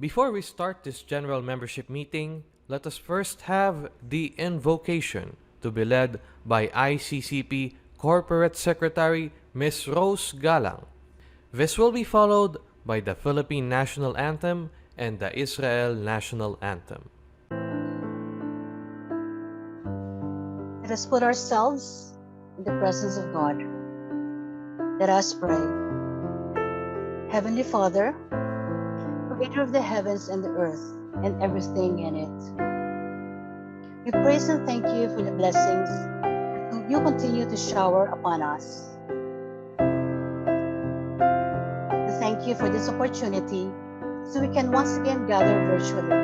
Before we start this general membership meeting, let us first have the invocation to be led by ICCP Corporate Secretary Ms. Rose Galang. This will be followed by the Philippine National Anthem and the Israel National Anthem. Let us put ourselves in the presence of God. Let us pray. Heavenly Father, Creator of the heavens and the earth and everything in it, we praise and thank you for the blessings that you continue to shower upon us. We thank you for this opportunity so we can once again gather virtually.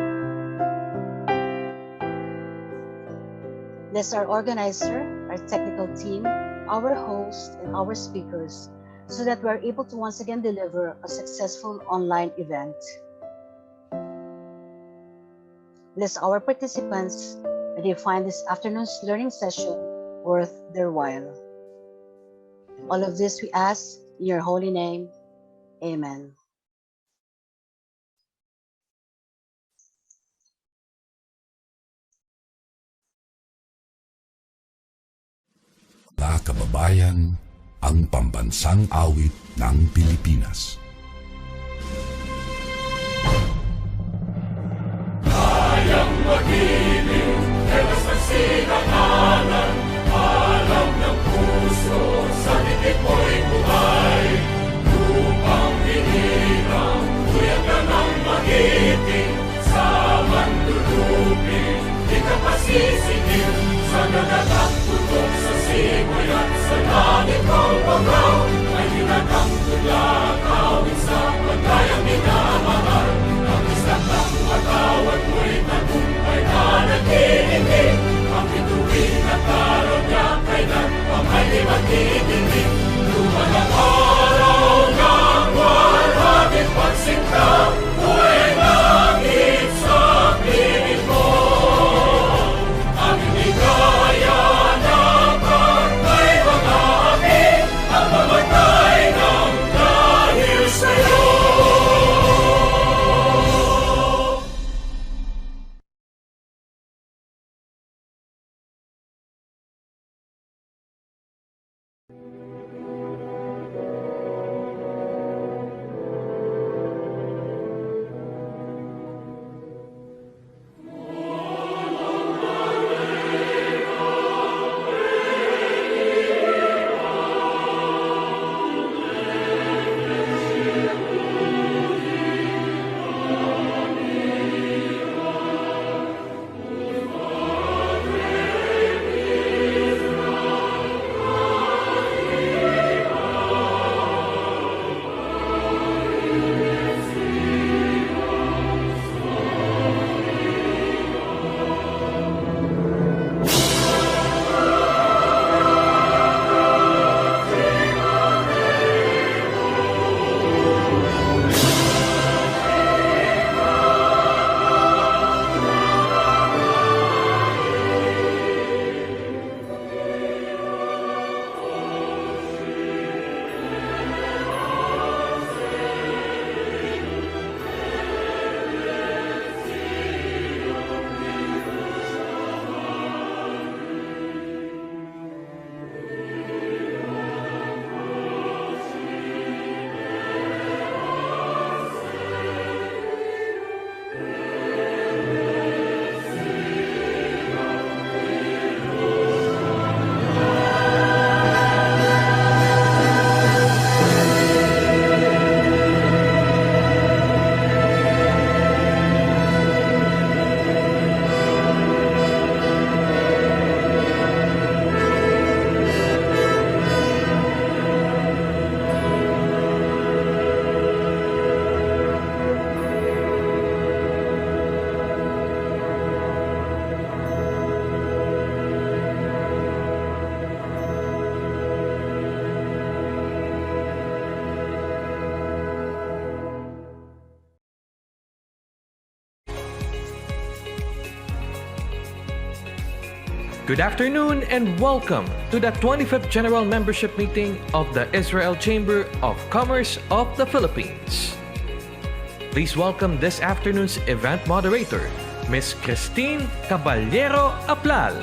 Bless our organizer, our technical team, our host, and our speakers so that we're able to once again deliver a successful online event. Bless our participants that they find this afternoon's learning session worth their while. All of this we ask in your holy name. Amen. Mga kababayan, ang pambansang awit ng Pilipinas. Kayang mag-ibig, helas ng sinangalan, alam ng puso, sa titik mo'y buhay. Lupang hinirang, tuyag ka ng magiting, sa mandulupin, di ka pasisigil, sa nagatak tutok sa simoy at sa langit kong pagaw, ay hinatang tulad, awit sa pagkayang minamahal, ang isang ng matawad mo'y tagumpay na nag-iingin, ang bituin at araw niya kailan pa may di magdidinig, luman ang araw ng walhagin pagsinta, buhay langit sa piling mo. Aming ligaya na pagkay mga api, ang mamatay ng dahil sa'yo. Good afternoon and welcome to the 25th General Membership Meeting of the Israel Chamber of Commerce of the Philippines. Please welcome this afternoon's event moderator, Ms. Christine Caballero Aplal.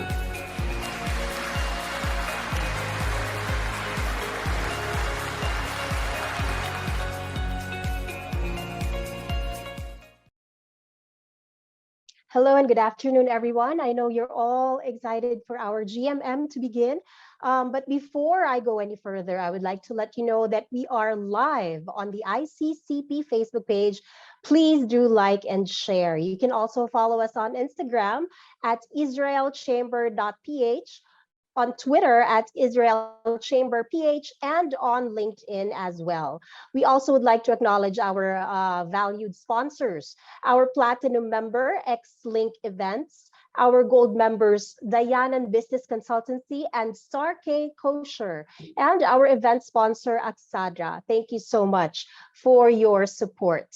Hello and good afternoon, everyone. I know you're all excited for our GMM to begin. But before I go any further, I would like to let you know that we are live on the ICCP Facebook page. Please do like and share. You can also follow us on Instagram at israelchamber.ph, on Twitter at IsraelChamberPH, and on LinkedIn as well. We also would like to acknowledge our valued sponsors, our Platinum member, Exlinkevents, our Gold members, Dayanan Business Consultancy and Star K Kosher, and our event sponsor, Aksadra. Thank you so much for your support.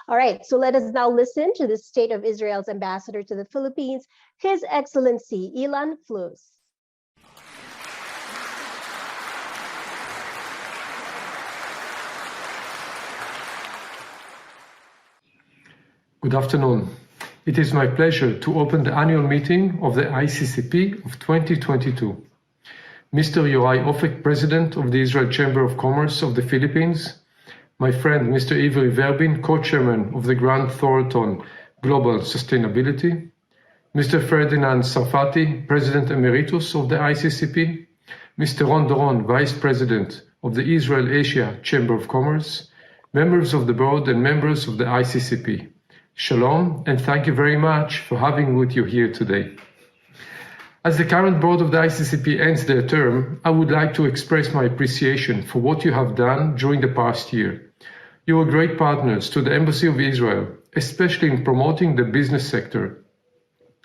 All right, so let us now listen to the State of Israel's Ambassador to the Philippines, His Excellency Ilan Flus. Good afternoon. It is my pleasure to open the annual meeting of the ICCP of 2022. Mr. Yorai Ofek, President of the Israel Chamber of Commerce of the Philippines, my friend Mr. Ivry Verbin, Co-Chairman of the Grant Thornton Global Sustainability, Mr. Ferdinand Sarfati, President Emeritus of the ICCP, Mr. Ron Doron, Vice President of the Israel-Asia Chamber of Commerce, members of the board and members of the ICCP. Shalom, and thank you very much for having with you here today. As the current board of the ICCP ends their term, I would like to express my appreciation for what you have done during the past year. You were great partners to the Embassy of Israel, especially in promoting the business sector.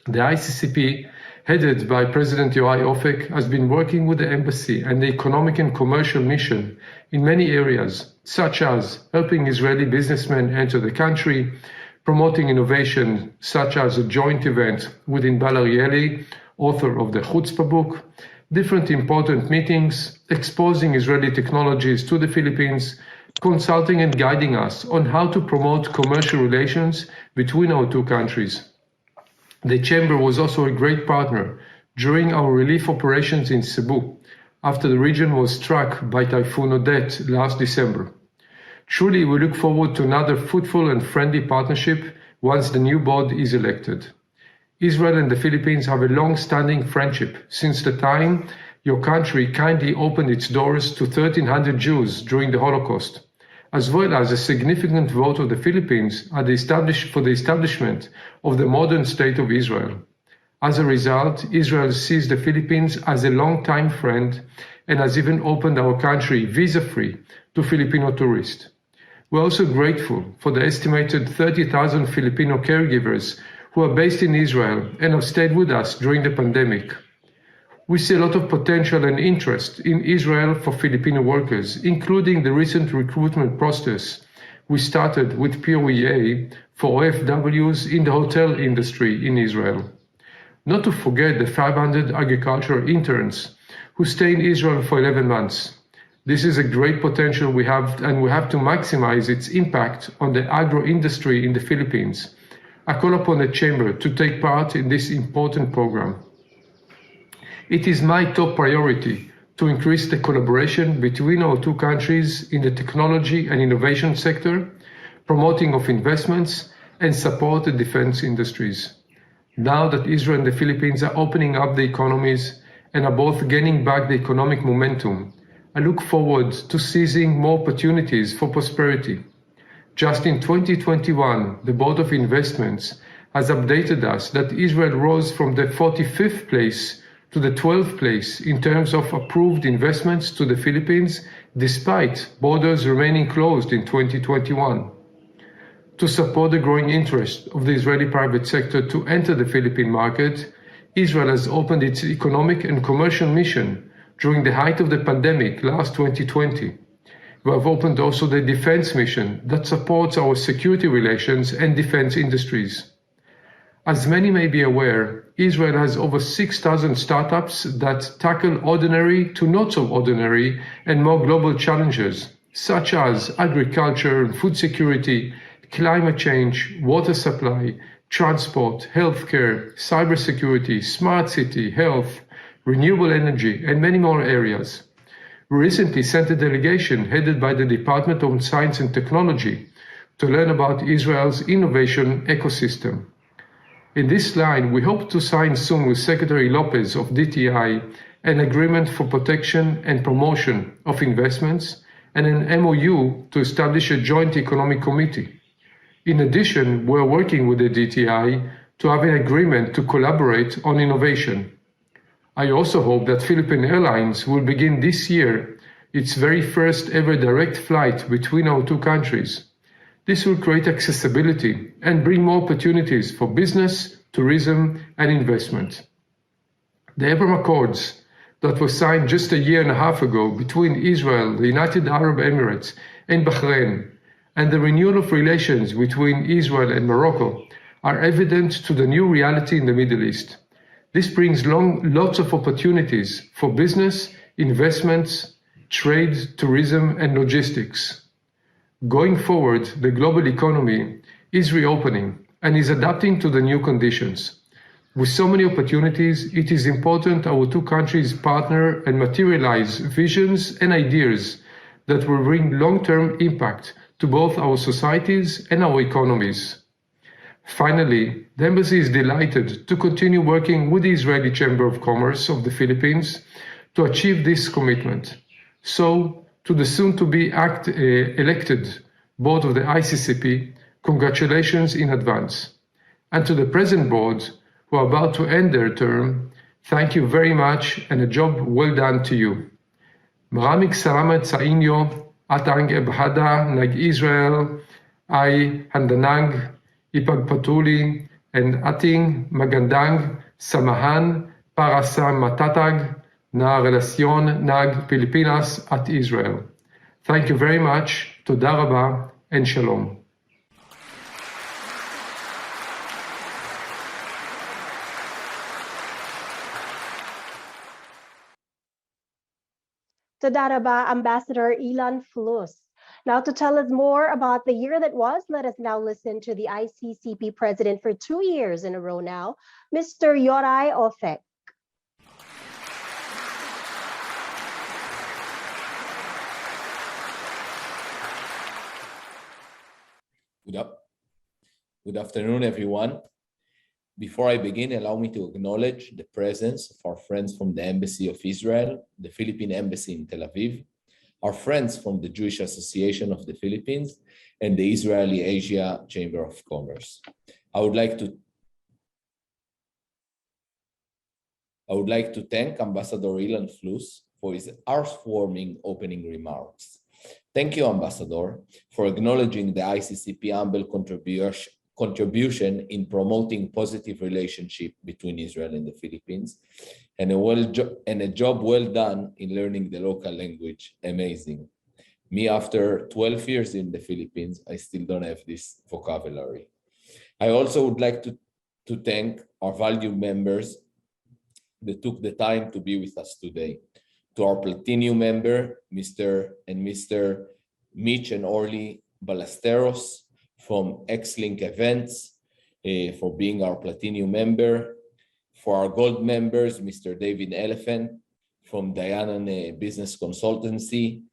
The ICCP, headed by President Yorai Ofek, has been working with the Embassy and the Economic and Commercial Mission in many areas, such as helping Israeli businessmen enter the country, promoting innovation, such as a joint event with Inbal Arieli, author of the Chutzpah book, different important meetings, exposing Israeli technologies to the Philippines, consulting and guiding us on how to promote commercial relations between our two countries. The Chamber was also a great partner during our relief operations in Cebu, after the region was struck by Typhoon Odette last December. Truly, we look forward to another fruitful and friendly partnership once the new board is elected. Israel and the Philippines have a long-standing friendship since the time your country kindly opened its doors to 1,300 Jews during the Holocaust, as well as a significant vote of the Philippines for the establishment of the modern state of Israel. As a result, Israel sees the Philippines as a long-time friend and has even opened our country visa-free to Filipino tourists. We're also grateful for the estimated 30,000 Filipino caregivers who are based in Israel and have stayed with us during the pandemic. We see a lot of potential and interest in Israel for Filipino workers, including the recent recruitment process we started with POEA for OFWs in the hotel industry in Israel. Not to forget the 500 agricultural interns who stay in Israel for 11 months. This is a great potential we have, and we have to maximize its impact on the agro industry in the Philippines. I call upon the Chamber to take part in this important program. It is my top priority to increase the collaboration between our two countries in the technology and innovation sector, promoting of investments, and support the defense industries. Now that Israel and the Philippines are opening up the economies and are both gaining back the economic momentum, I look forward to seizing more opportunities for prosperity. Just in 2021, the Board of Investments has updated us that Israel rose from the 45th place to the 12th place in terms of approved investments to the Philippines, despite borders remaining closed in 2021. To support the growing interest of the Israeli private sector to enter the Philippine market, Israel has opened its economic and commercial mission during the height of the pandemic last 2020. We have opened also the defense mission that supports our security relations and defense industries. As many may be aware, Israel has over 6,000 startups that tackle ordinary to not so ordinary and more global challenges, such as agriculture and food security, climate change, water supply, transport, healthcare, cybersecurity, smart city, health, renewable energy, and many more areas. We recently sent a delegation headed by the Department of Science and Technology to learn about Israel's innovation ecosystem. In this line, we hope to sign soon with Secretary Lopez of DTI an agreement for protection and promotion of investments and an MOU to establish a joint economic committee. In addition, we're working with the DTI to have an agreement to collaborate on innovation. I also hope that Philippine Airlines will begin this year its very first ever direct flight between our two countries. This will create accessibility and bring more opportunities for business, tourism, and investment. The Abraham Accords that were signed just a year and a half ago between Israel, the United Arab Emirates, and Bahrain, and the renewal of relations between Israel and Morocco are evident to the new reality in the Middle East. This brings lots of opportunities for business, investments, trade, tourism, and logistics. Going forward, the global economy is reopening and is adapting to the new conditions. With so many opportunities, it is important our two countries partner and materialize visions and ideas that will bring long-term impact to both our societies and our economies. Finally, the Embassy is delighted to continue working with the Israeli Chamber of Commerce of the Philippines to achieve this commitment. So, to the soon-to-be elected board of the ICCP, congratulations in advance. And to the present board, who are about to end their term, thank you very much and a job well done to you. Maraming salamat sa inyo at ang ebhada ng Israel ay handanang ipagpatuloy ang ating magandang samahan para sa matatag na relasyon ng Pilipinas at Israel. Thank you very much. Toda raba and shalom. Toda raba, Ambassador Ilan Flus. Now, to tell us more about the year that was, let us now listen to the ICCP president for 2 years in a row now, Mr. Yorai Ofek. Good afternoon, everyone. Before I begin, allow me to acknowledge the presence of our friends from the Embassy of Israel, the Philippine Embassy in Tel Aviv, our friends from the Jewish Association of the Philippines, and the Israeli Asia Chamber of Commerce. I would like to thank Ambassador Ilan Flus for his heartwarming opening remarks. Thank you, Ambassador, for acknowledging the ICCP humble contribution in promoting positive relationship between Israel and the Philippines, and a job well done in learning the local language. Amazing. Me, after 12 years in the Philippines, I still don't have this vocabulary. I also would like to thank our valued members that took the time to be with us today. To our Platinum member, Mr. Mitch and Orly Ballesteros from Exlinkevents, for being our Platinum member. For our Gold members, Mr. David Elephant from Dayanan Business Consultancy,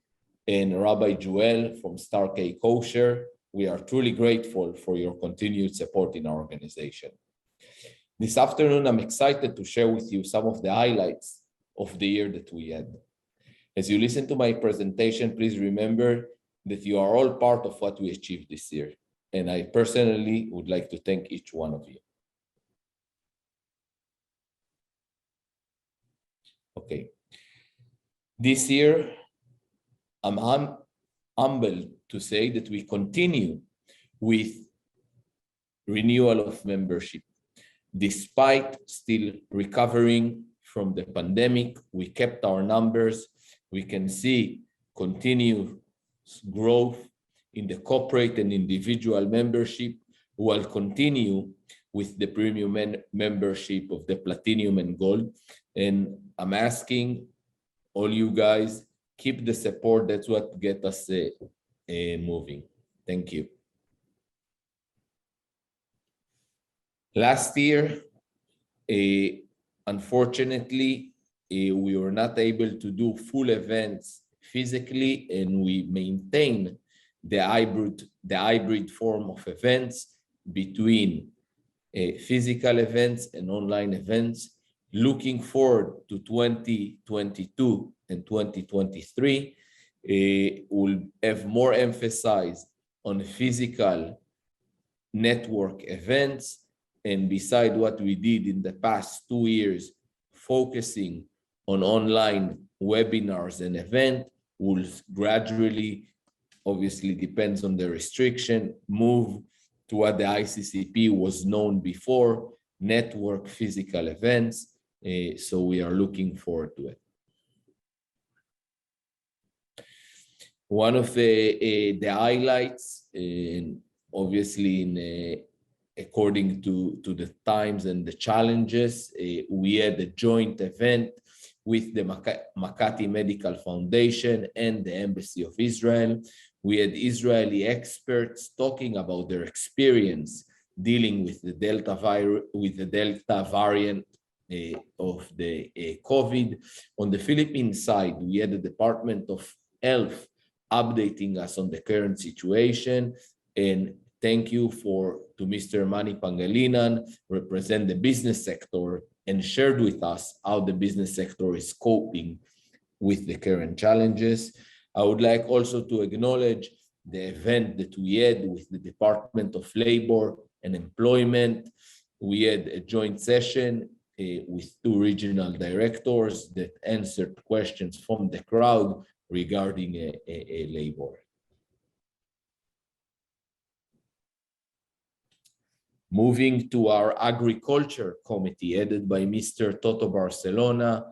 and Rabbi Joel from Star K Kosher. We are truly grateful for your continued support in our organization. This afternoon, I'm excited to share with you some of the highlights of the year that we had. As you listen to my presentation, please remember that you are all part of what we achieved this year. And I personally would like to thank each one of you. Okay. This year, I'm humbled to say that we continue with renewal of membership. Despite still recovering from the pandemic, we kept our numbers. We can see continued growth in the corporate and individual membership, while continue with the premium membership of the Platinum and Gold. And I'm asking all you guys, keep the support. That's what gets us moving. Thank you. Last year, unfortunately, we were not able to do full events physically, and we maintain the hybrid form of events between physical events and online events. Looking forward to 2022 and 2023, we'll have more emphasis on physical network events, and beside what we did in the past 2 years, focusing on online webinars and event, will gradually, obviously depends on the restriction, move to what the ICCP was known before, network physical events. So we are looking forward to it. One of the highlights, obviously according to the times and the challenges, we had a joint event with the Makati Medical Foundation and the Embassy of Israel. We had Israeli experts talking about their experience dealing with the Delta variant of the COVID. On the Philippine side, we had the Department of Health updating us on the current situation. And thank you to Mr. Manny Pangalinan, represent the business sector, and shared with us how the business sector is coping with the current challenges. I would like also to acknowledge the event that we had with the Department of Labor and Employment. We had a joint session with 2 regional directors that answered questions from the crowd regarding labor. Moving to our agriculture committee, headed by Mr. Toto Barcelona,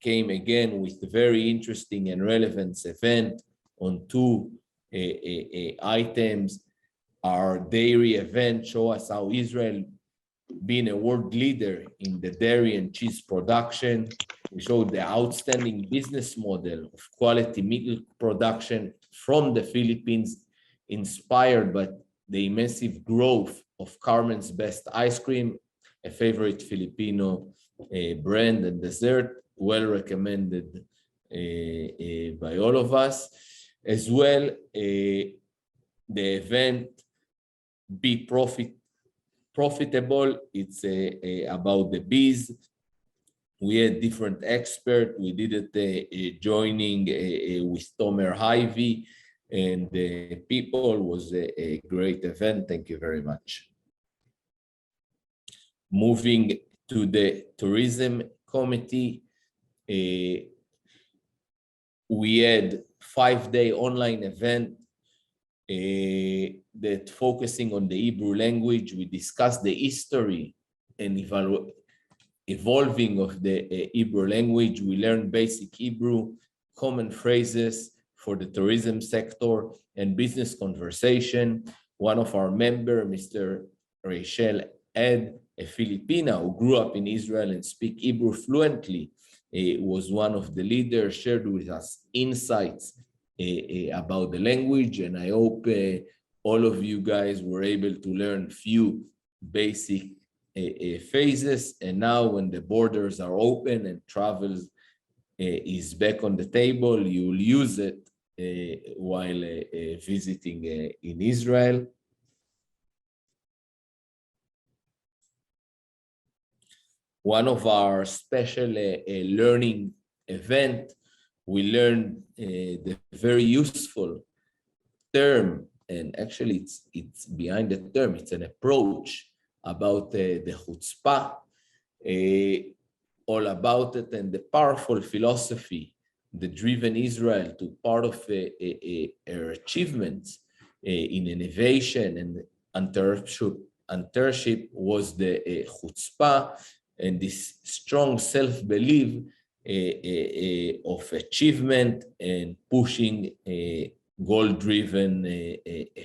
came again with a very interesting and relevant event on 2 items. Our dairy event show us how Israel, being a world leader in the dairy and cheese production, we showed the outstanding business model of quality milk production from the Philippines, inspired by the massive growth of Carmen's Best Ice Cream, a favorite Filipino brand and dessert, well recommended by all of us. As well, the event Be Profitable, it's about the bees. We had different experts. We did it joining with Tomer Hyvee, and the people was a great event. Thank you very much. Moving to the tourism committee, we had 5-day online event that focusing on the Hebrew language. We discussed the history and evolving of the Hebrew language. We learned basic Hebrew, common phrases for the tourism sector, and business conversation. One of our members, Mr. Rachel Ed, a Filipina who grew up in Israel and speak Hebrew fluently, was one of the leaders, shared with us insights about the language, and I hope all of you guys were able to learn few basic phases. And now when the borders are open and travel is back on the table, you will use it while visiting in Israel. One of our special learning event, we learned the very useful term, and actually it's behind the term, it's an approach about the chutzpah, all about it, and the powerful philosophy that driven Israel to part of her achievements in innovation and entrepreneurship was the chutzpah, and this strong self-belief of achievement and pushing a goal-driven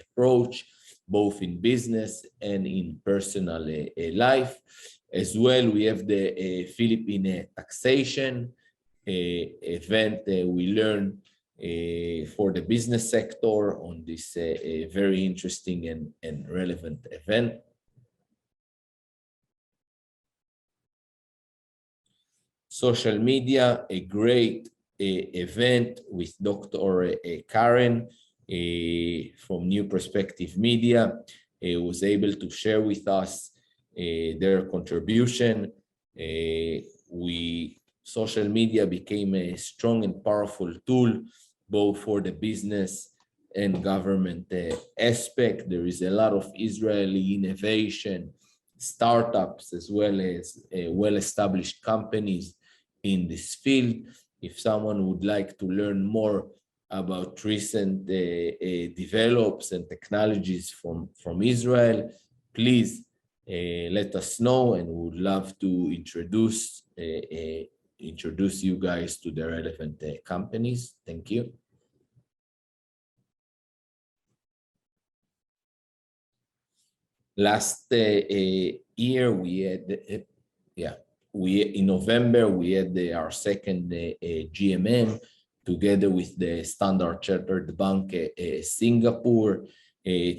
approach, both in business and in personal life. As well, we have the Philippine taxation event we learned for the business sector on this very interesting and relevant event. Social media, a great event with Dr. Karen from New Perspective Media, was able to share with us their contribution. Social media became a strong and powerful tool, both for the business and government aspect. There is a lot of Israeli innovation, startups, as well as well-established companies in this field. If someone would like to learn more about recent develops and technologies from Israel, please let us know, and we would love to introduce you guys to the relevant companies. Thank you. Last year, we had, in November, we had our second GMM together with the Standard Chartered Bank Singapore,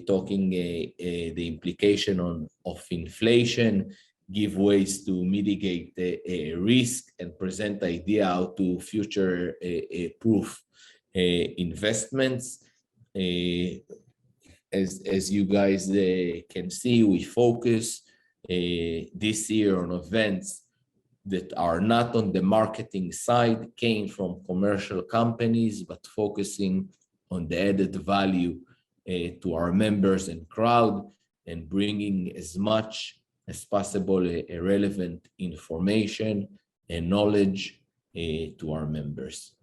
talking the implication of inflation, give ways to mitigate risk, and present idea how to future proof investments. As you guys can see, we focus this year on events that are not on the marketing side, came from commercial companies, but focusing on the added value to our members and crowd, and bringing as much as possible relevant information and knowledge to our members.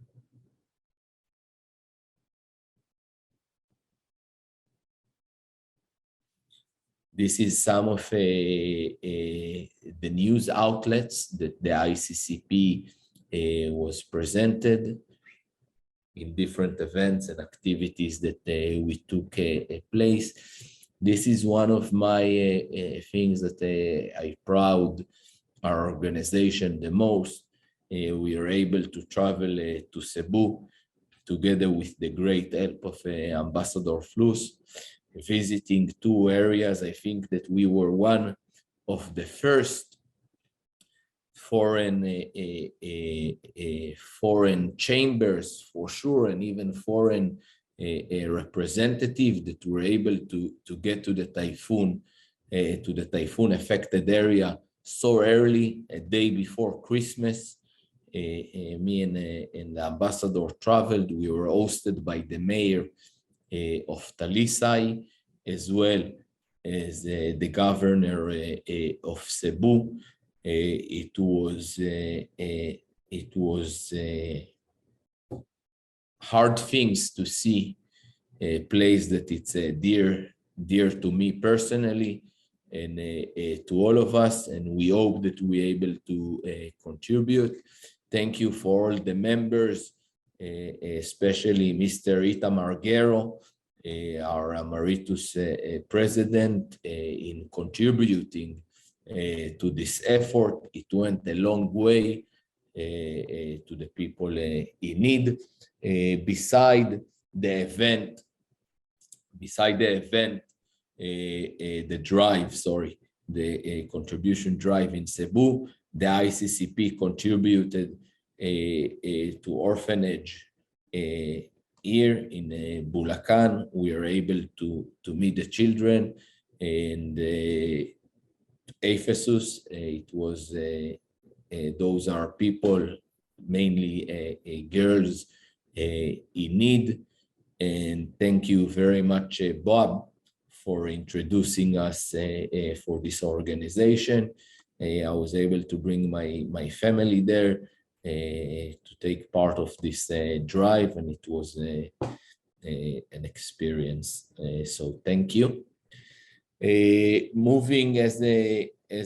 This is some of the news outlets that the ICCP was presented in different events and activities that we took place. This is one of my things that I proud our organization the most. We are able to travel to Cebu together with the great help of Ambassador Flus, visiting two areas. I think that we were one of the first foreign chambers, for sure, and even foreign representatives that were able to get to the typhoon affected area so early, a day before Christmas. Me and the ambassador traveled. We were hosted by the mayor of Talisay, as well as the governor of Cebu. It was hard things to see a place that it's dear to me personally, and to all of us, and we hope that we're able to contribute. Thank you for all the members, especially Mr. Itamar Guerro, our emeritus president, in contributing to this effort. It went a long way to the people in need. Beside the event, the contribution drive in Cebu, the ICCP contributed to orphanage here in Bulacan. We are able to meet the children. And Ephesus, it was those are people, mainly girls in need. And thank you very much, Bob, for introducing us for this organization. I was able to bring my family there to take part of this drive, and it was an experience. So thank you. Moving, as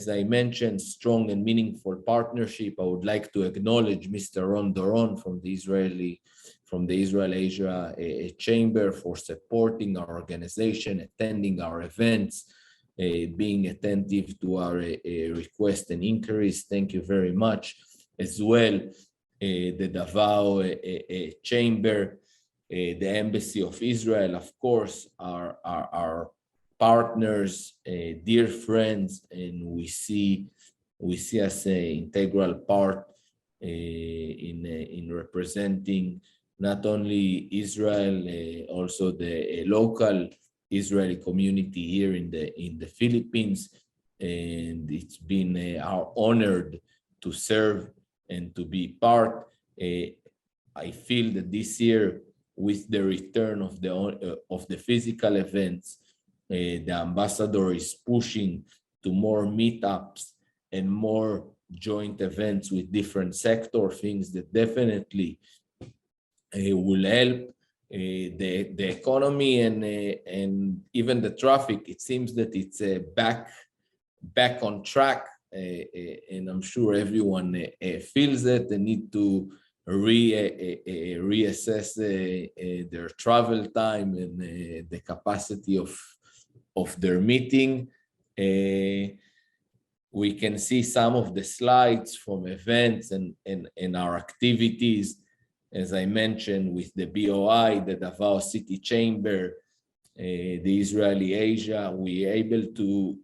I mentioned, strong and meaningful partnership. I would like to acknowledge Mr. Ron Doron from the Israel Asia Chamber for supporting our organization, attending our events, being attentive to our requests and inquiries. Thank you very much. As well, the Davao Chamber, the Embassy of Israel, of course, our partners, dear friends, and we see us an integral part in representing not only Israel, also the local Israeli community here in the Philippines. And it's been our honored to serve and to be part. I feel that this year, with the return of the physical events, the ambassador is pushing to more meetups and more joint events with different sector, things that definitely will help the economy and even the traffic. It seems that it's back on track, and I'm sure everyone feels that they need to reassess their travel time and the capacity of their meeting. We can see some of the slides from events and our activities. As I mentioned, with the BOI, the Davao City Chamber, the Israeli Asia, we are able to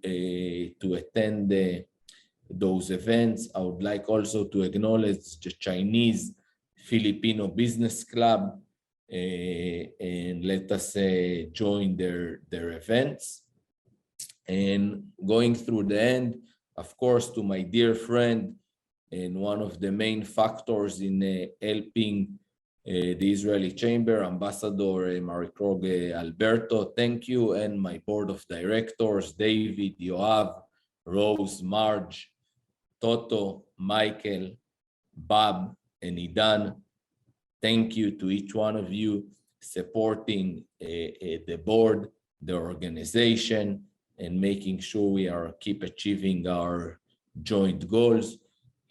attend those events. I would like also to acknowledge the Chinese Filipino Business Club, and let us join their events. And going through the end, of course, to my dear friend, and one of the main factors in helping the Israeli Chamber, Ambassador Marikrog Alberto, thank you, and my board of directors, David, Yoav, Rose, Marge, Toto, Michael, Bob, and Idan. Thank you to each one of you supporting the board, the organization, and making sure we keep achieving our joint goals.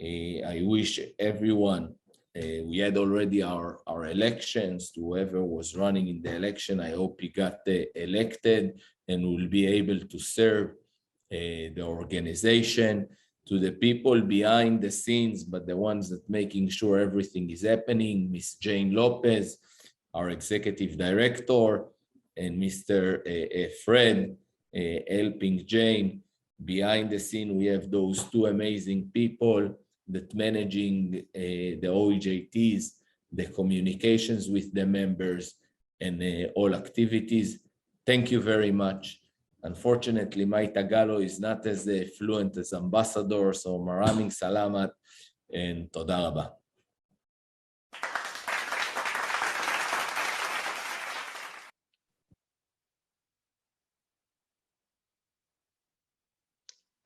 I wish everyone, we had already our elections, to whoever was running in the election. I hope he got elected and will be able to serve the organization. To the people behind the scenes, but the ones that making sure everything is happening, Ms. Jane Lopez, our executive director, and Mr. Fred helping Jane. Behind the scene, we have those two amazing people that managing the OEJTs, the communications with the members, and all activities. Thank you very much. Unfortunately, my Tagalog is not as fluent as Ambassador, so maraming salamat and toda raba.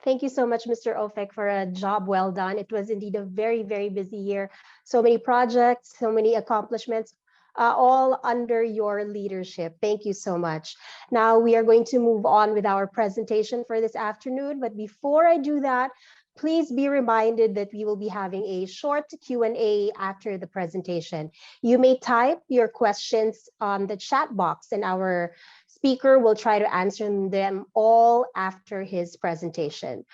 Thank you so much, Mr. Ofek, for a job well done. It was indeed a very, very busy year. So many projects, so many accomplishments, all under your leadership. Thank you so much. Now we are going to move on with our presentation for this afternoon. But before I do that, please be reminded that we will be having a short Q&A after the presentation. You may type your questions on the chat box, and our speaker will try to answer them all after his presentation.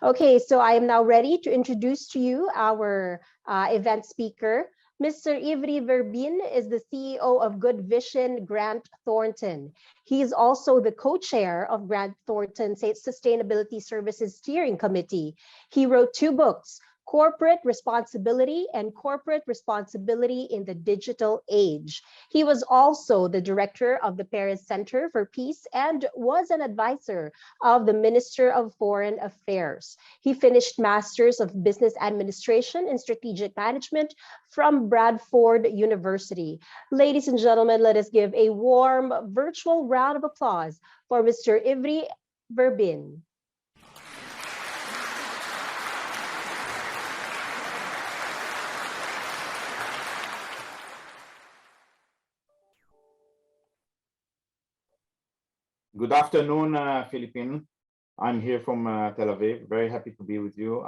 Okay, so I am now ready to introduce to you our event speaker. Mr. Ivry Verbin is the CEO of Good Vision Grant Thornton. He is also the co-chair of Grant Thornton's Sustainability Services Steering Committee. He wrote 2 books, Corporate Responsibility and Corporate Responsibility in the Digital Age. He was also the director of the Paris Center for Peace and was an advisor of the Minister of Foreign Affairs. He finished Masters of Business Administration and Strategic Management from Bradford University. Ladies and gentlemen, let us give a warm virtual round of applause for Mr. Ivry Verbin. Good afternoon, Philippines. I'm here from Tel Aviv. Very happy to be with you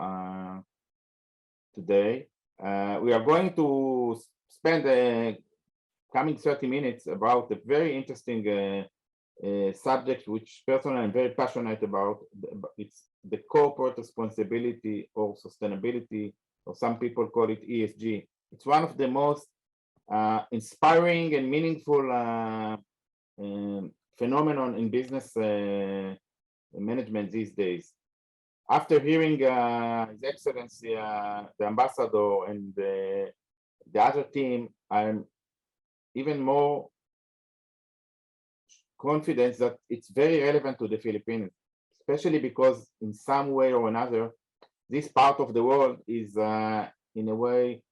today. We are going to spend the coming 30 minutes about a very interesting subject, which personally I'm very passionate about. It's the corporate responsibility or sustainability, or some people call it ESG. It's one of the most inspiring and meaningful phenomenon in business management these days. after hearing His Excellency, the Ambassador, and the other team, I'm even more confident that it's very relevant to the Philippines, especially because in some way or another, this part of the world is in a way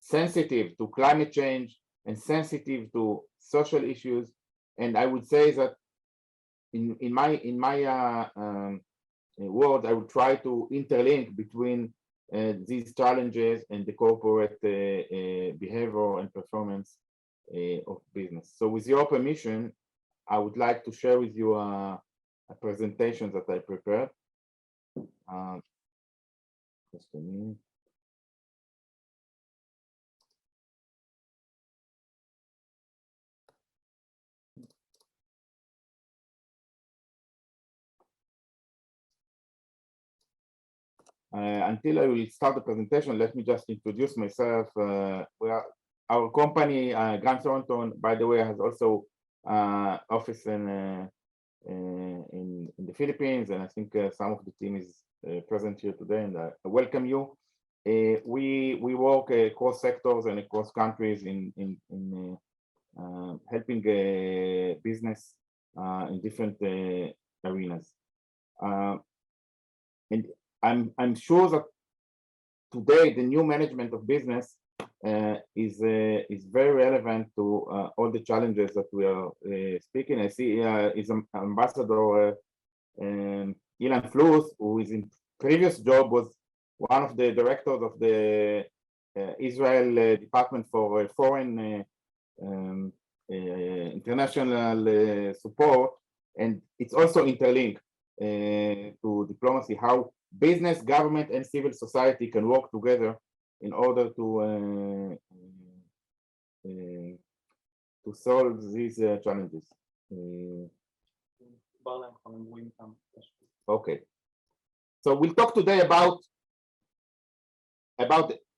sensitive to climate change and sensitive to social issues. And I would say that in my world, I would try to interlink between these challenges and the corporate behavior and performance of business. So with your permission, I would like to share with you a presentation that I prepared. Just a minute. Until I will start the presentation, let me just introduce myself. Our company, Grant Thornton, by the way, has also office in the Philippines, and I think some of the team is present here today, and I welcome you. We work across sectors and across countries in helping business in different arenas. And I'm sure that today the new management of business is very relevant to all the challenges that we are speaking. I see is Ambassador Ilan Flus, who is in previous job was one of the directors of the Israel Department for Foreign International Support, and it's also interlinked to diplomacy, how business, government, and civil society can work together in order to solve these challenges. Okay, so we'll talk today about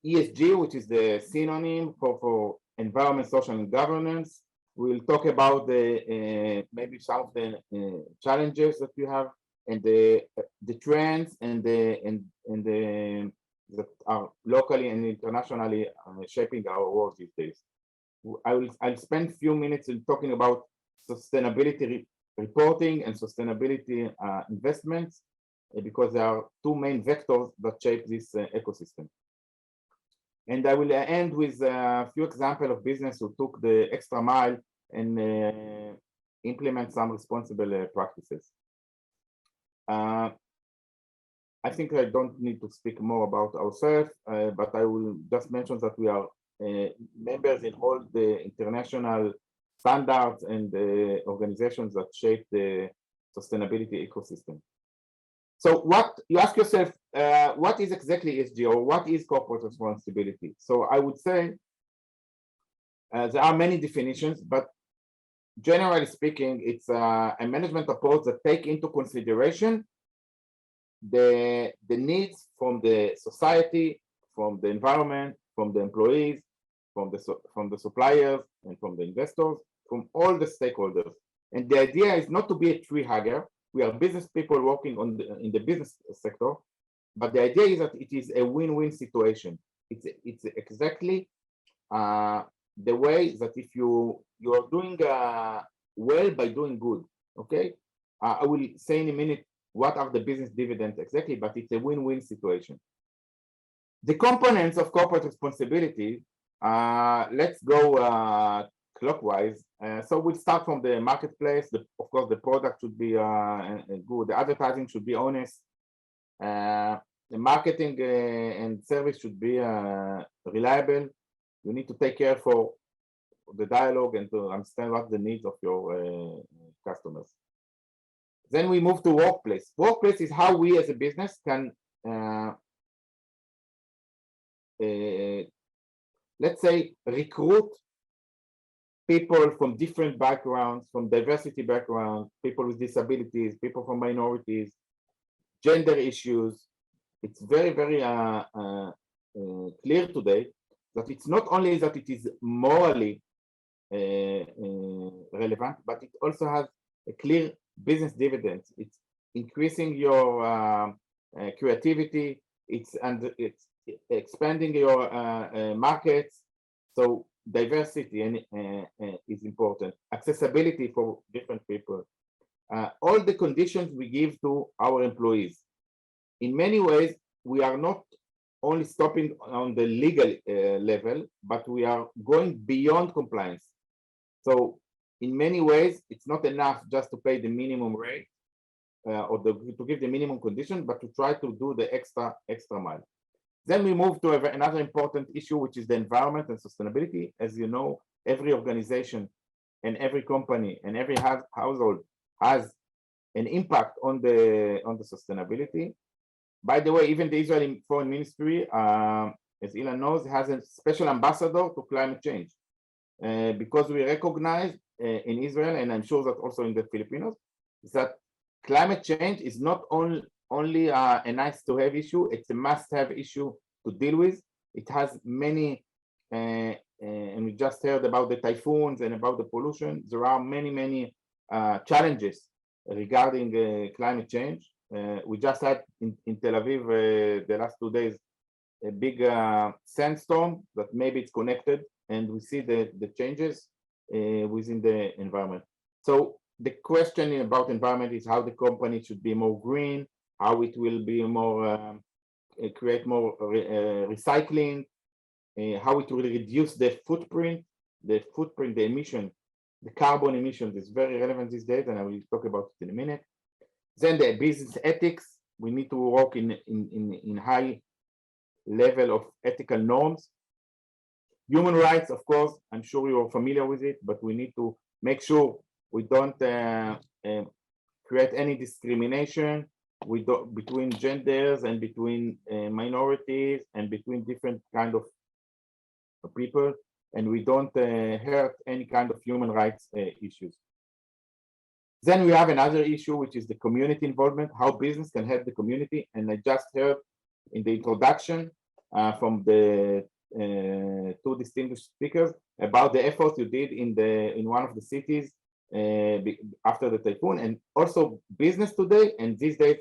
ESG, which is the synonym for environment, social, and governance. We'll talk about the maybe some of the challenges that you have, and the trends and the that are locally and internationally shaping our world these days. I'll spend a few minutes in talking about sustainability reporting and sustainability investments, because there are two main vectors that shape this ecosystem. And I will end with a few examples of business who took the extra mile and implement some responsible practices. I think I don't need to speak more about ourselves, but I will just mention that we are members in all the international standards and organizations that shape the sustainability ecosystem. So what you ask yourself, what is exactly ESG, or what is corporate responsibility? So I would say there are many definitions, but generally speaking, it's a management approach that take into consideration the needs from the society, from the environment, from the employees, from the suppliers, and from the investors, from all the stakeholders. And the idea is not to be a tree hugger. We are business people working in the business sector, but the idea is that it is a win-win situation. It's exactly the way that if you are doing well by doing good. Okay, I will say in a minute what are the business dividends exactly, but it's a win-win situation. The components of corporate responsibility, let's go clockwise. So we'll start from the marketplace. Of course, the product should be good. The advertising should be honest. The marketing and service should be reliable. You need to take care for the dialogue and to understand what the needs of your customers. Then we move to workplace. Workplace is how we as a business can, let's say, recruit people from different backgrounds, from diversity backgrounds, people with disabilities, people from minorities, gender issues. It's very, very clear today that it's not only that it is morally relevant, but it also has a clear business dividends. It's increasing your creativity, it's expanding your markets. So diversity is important. Accessibility for different people. All the conditions we give to our employees. In many ways, we are not only stopping on the legal level, but we are going beyond compliance. So in many ways, it's not enough just to pay the minimum rate or to give the minimum condition, but to try to do the extra mile. Then we move to another important issue, which is the environment and sustainability. As you know, every organization and every company and every household has an impact on the sustainability. By the way, even the Israeli Foreign Ministry, as Ilan knows, has a special ambassador to climate change because we recognize in Israel, and I'm sure that also in the Filipinos, is that climate change is not only a nice to have issue, it's a must have issue to deal with. It has many, and we just heard about the typhoons and about the pollution. There are many challenges regarding climate change. We just had in Tel Aviv the last 2 days a big sandstorm that maybe it's connected, and we see the changes within the environment. So the question about environment is how the company should be more green, how it will be more create more recycling, how it will reduce the footprint, the emission, the carbon emissions is very relevant these days, and I will talk about it in a minute. Then the business ethics, we need to work in high level of ethical norms. Human rights, of course, I'm sure you're familiar with it, but we need to make sure we don't create any discrimination between genders and between minorities and between different kind of people, and we don't hurt any kind of human rights issues. Then we have another issue, which is the community involvement, how business can help the community. And I just heard in the introduction from the two distinguished speakers about the efforts you did in one of the cities after the typhoon, and also business today and these days,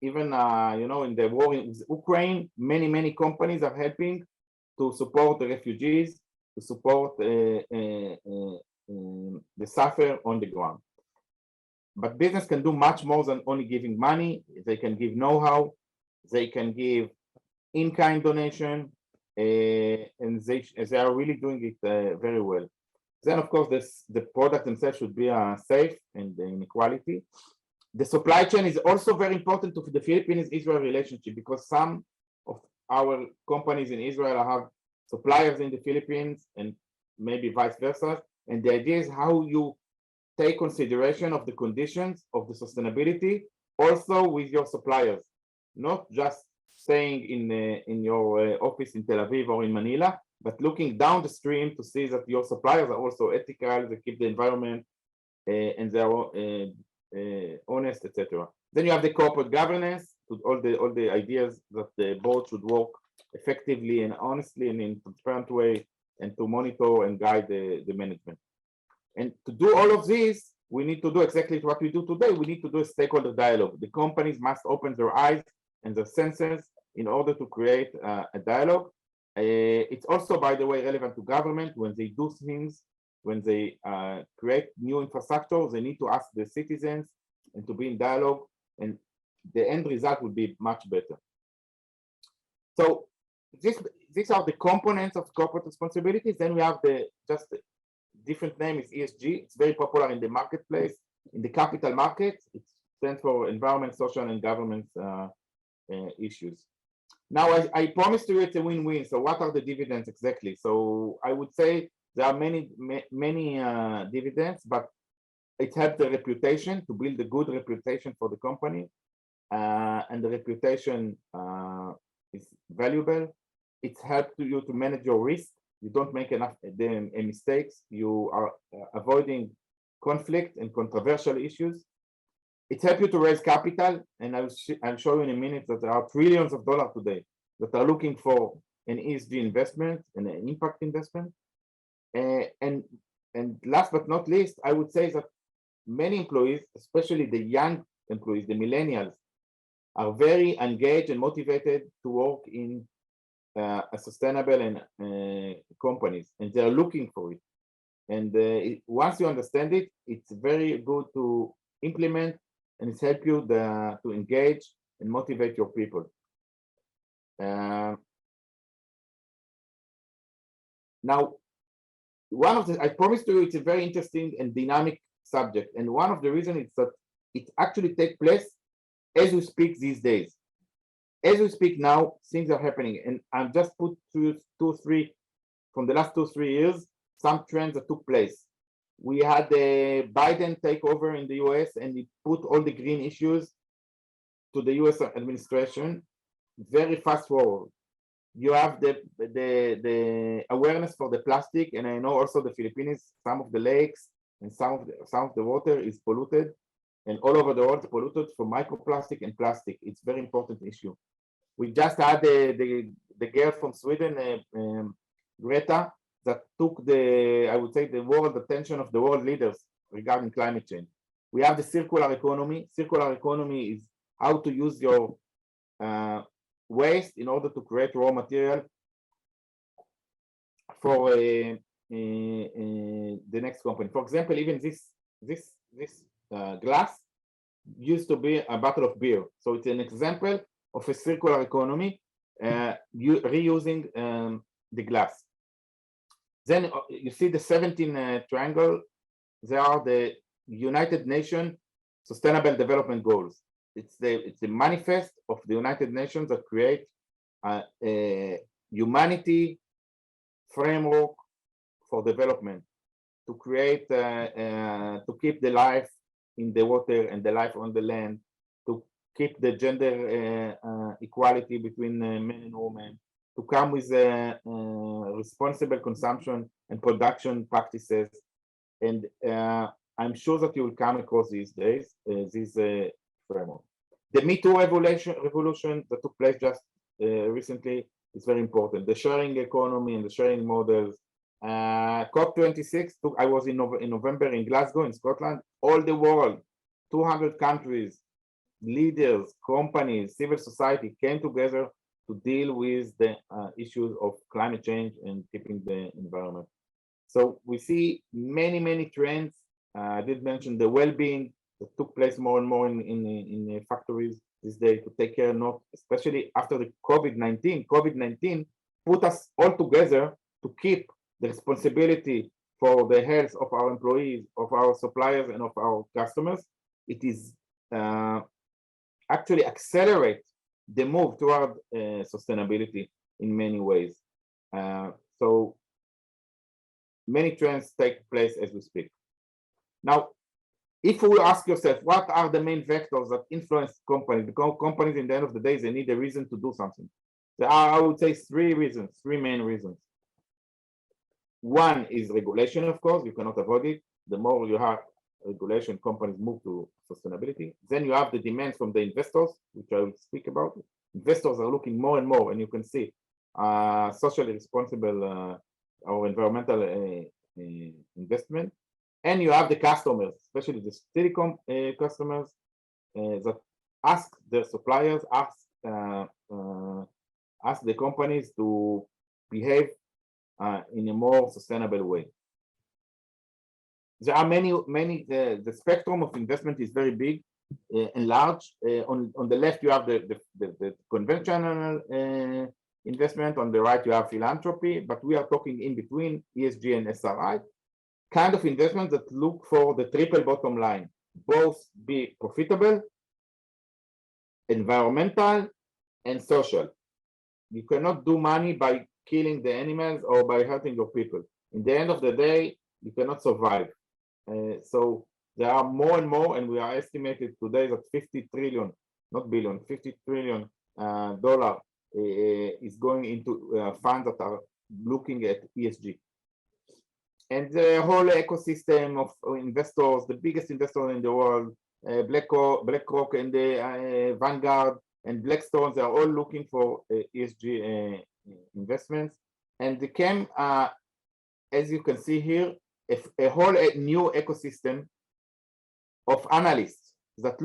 even you know, in the war in Ukraine, many companies are helping to support the refugees, to support the suffer on the ground. But business can do much more than only giving money. They can give know-how, they can give in-kind donation, and they are really doing it very well. Then, of course, the product themselves should be safe and in quality. The supply chain is also very important to the Philippines-Israel relationship, because some of our companies in Israel have suppliers in the Philippines and maybe vice versa. And the idea is how you take consideration of the conditions of the sustainability also with your suppliers, not just staying in your office in Tel Aviv or in Manila, but looking down the stream to see that your suppliers are also ethical, they keep the environment, and they are honest, etc. Then you have the corporate governance, to all the ideas that the board should work effectively and honestly and in a transparent way, and to monitor and guide the management. And to do all of this, we need to do exactly what we do today. We need to do a stakeholder dialogue. The companies must open their eyes and their senses in order to create a dialogue. It's also, by the way, relevant to government. When they do things, when they create new infrastructure, they need to ask the citizens and to be in dialogue, and the end result will be much better. So these are the components of corporate responsibilities. Then we have the different name is ESG. It's very popular in the marketplace, in the capital market. It stands for environment, social, and government issues. Now, I promised you it's a win-win. So what are the dividends exactly? So I would say there are many dividends, but it helps the reputation, to build a good reputation for the company. And the reputation is valuable. It helps you to manage your risk. You don't make enough mistakes. You are avoiding conflict and controversial issues. It helps you to raise capital, and I'll show you in a minute that there are trillions of dollars today that are looking for an ESG investment and an impact investment. And last but not least, I would say that many employees, especially the young employees, the millennials, are very engaged and motivated to work in a sustainable and companies, and they're looking for it. And once you understand it, it's very good to implement, and it's help you to engage and motivate your people. Now, I promised you it's a very interesting and dynamic subject, and one of the reasons is that it actually takes place as we speak these days. As we speak now, things are happening, and I've just put three from the last 2-3 years, some trends that took place. We had the Biden takeover in the US, and he put all the green issues to the US administration. Very fast forward. You have the awareness for the plastic, and I know also the Philippines, some of the lakes and some of the water is polluted, and all over the world polluted for microplastic and plastic. It's very important issue. We just had the girl from Sweden, Greta, that took I would say, the world attention of the world leaders regarding climate change. We have the circular economy. Circular economy is how to use your waste in order to create raw material for the next company. For example, even this glass used to be a bottle of beer. So it's an example of a circular economy, reusing the glass. Then you see the 17 triangle. They are the United Nations Sustainable Development Goals. It's the manifest of the United Nations that create a humanity framework for development, to create to keep the life in the water and the life on the land, to keep the gender equality between men and women, to come with responsible consumption and production practices. And I'm sure that you will come across these days, this framework. The Me Too revolution that took place just recently is very important. The sharing economy and the sharing models. COP26, I was in November in Glasgow, in Scotland. All the world, 200 countries, leaders, companies, civil society came together to deal with the issues of climate change and keeping the environment. So we see many trends. I did mention the well-being that took place more and more in factories this day, to take care, not especially after the COVID-19. COVID-19 put us all together to keep the responsibility for the health of our employees, of our suppliers, and of our customers. It is actually accelerate the move toward sustainability in many ways. So many trends take place as we speak. Now, if you ask yourself, what are the main vectors that influence companies? Because companies, in the end of the day, they need a reason to do something. There are, I would say, three main reasons. One is regulation, of course, you cannot avoid it. The more you have regulation, companies move to sustainability. Then you have the demands from the investors, which I will speak about. Investors are looking more and more, and you can see socially responsible or environmental investment. And you have the customers, especially the telecom customers, that ask their suppliers, ask the companies to behave in a more sustainable way. There are many. The spectrum of investment is very big and large. On the left, you have the conventional investment. On the right, you have philanthropy. But we are talking in between ESG and SRI, kind of investment that look for the triple bottom line, both be profitable, environmental, and social. You cannot do money by killing the animals or by hurting your people. In the end of the day, you cannot survive. So there are more and more, and we are estimated today that 50 trillion, not billion, 50 trillion dollar is going into funds that are looking at ESG. And the whole ecosystem of investors, the biggest investors in the world, BlackRock and the Vanguard and Blackstone, they are all looking for ESG investments. And they came, as you can see here, a whole new ecosystem of analysts that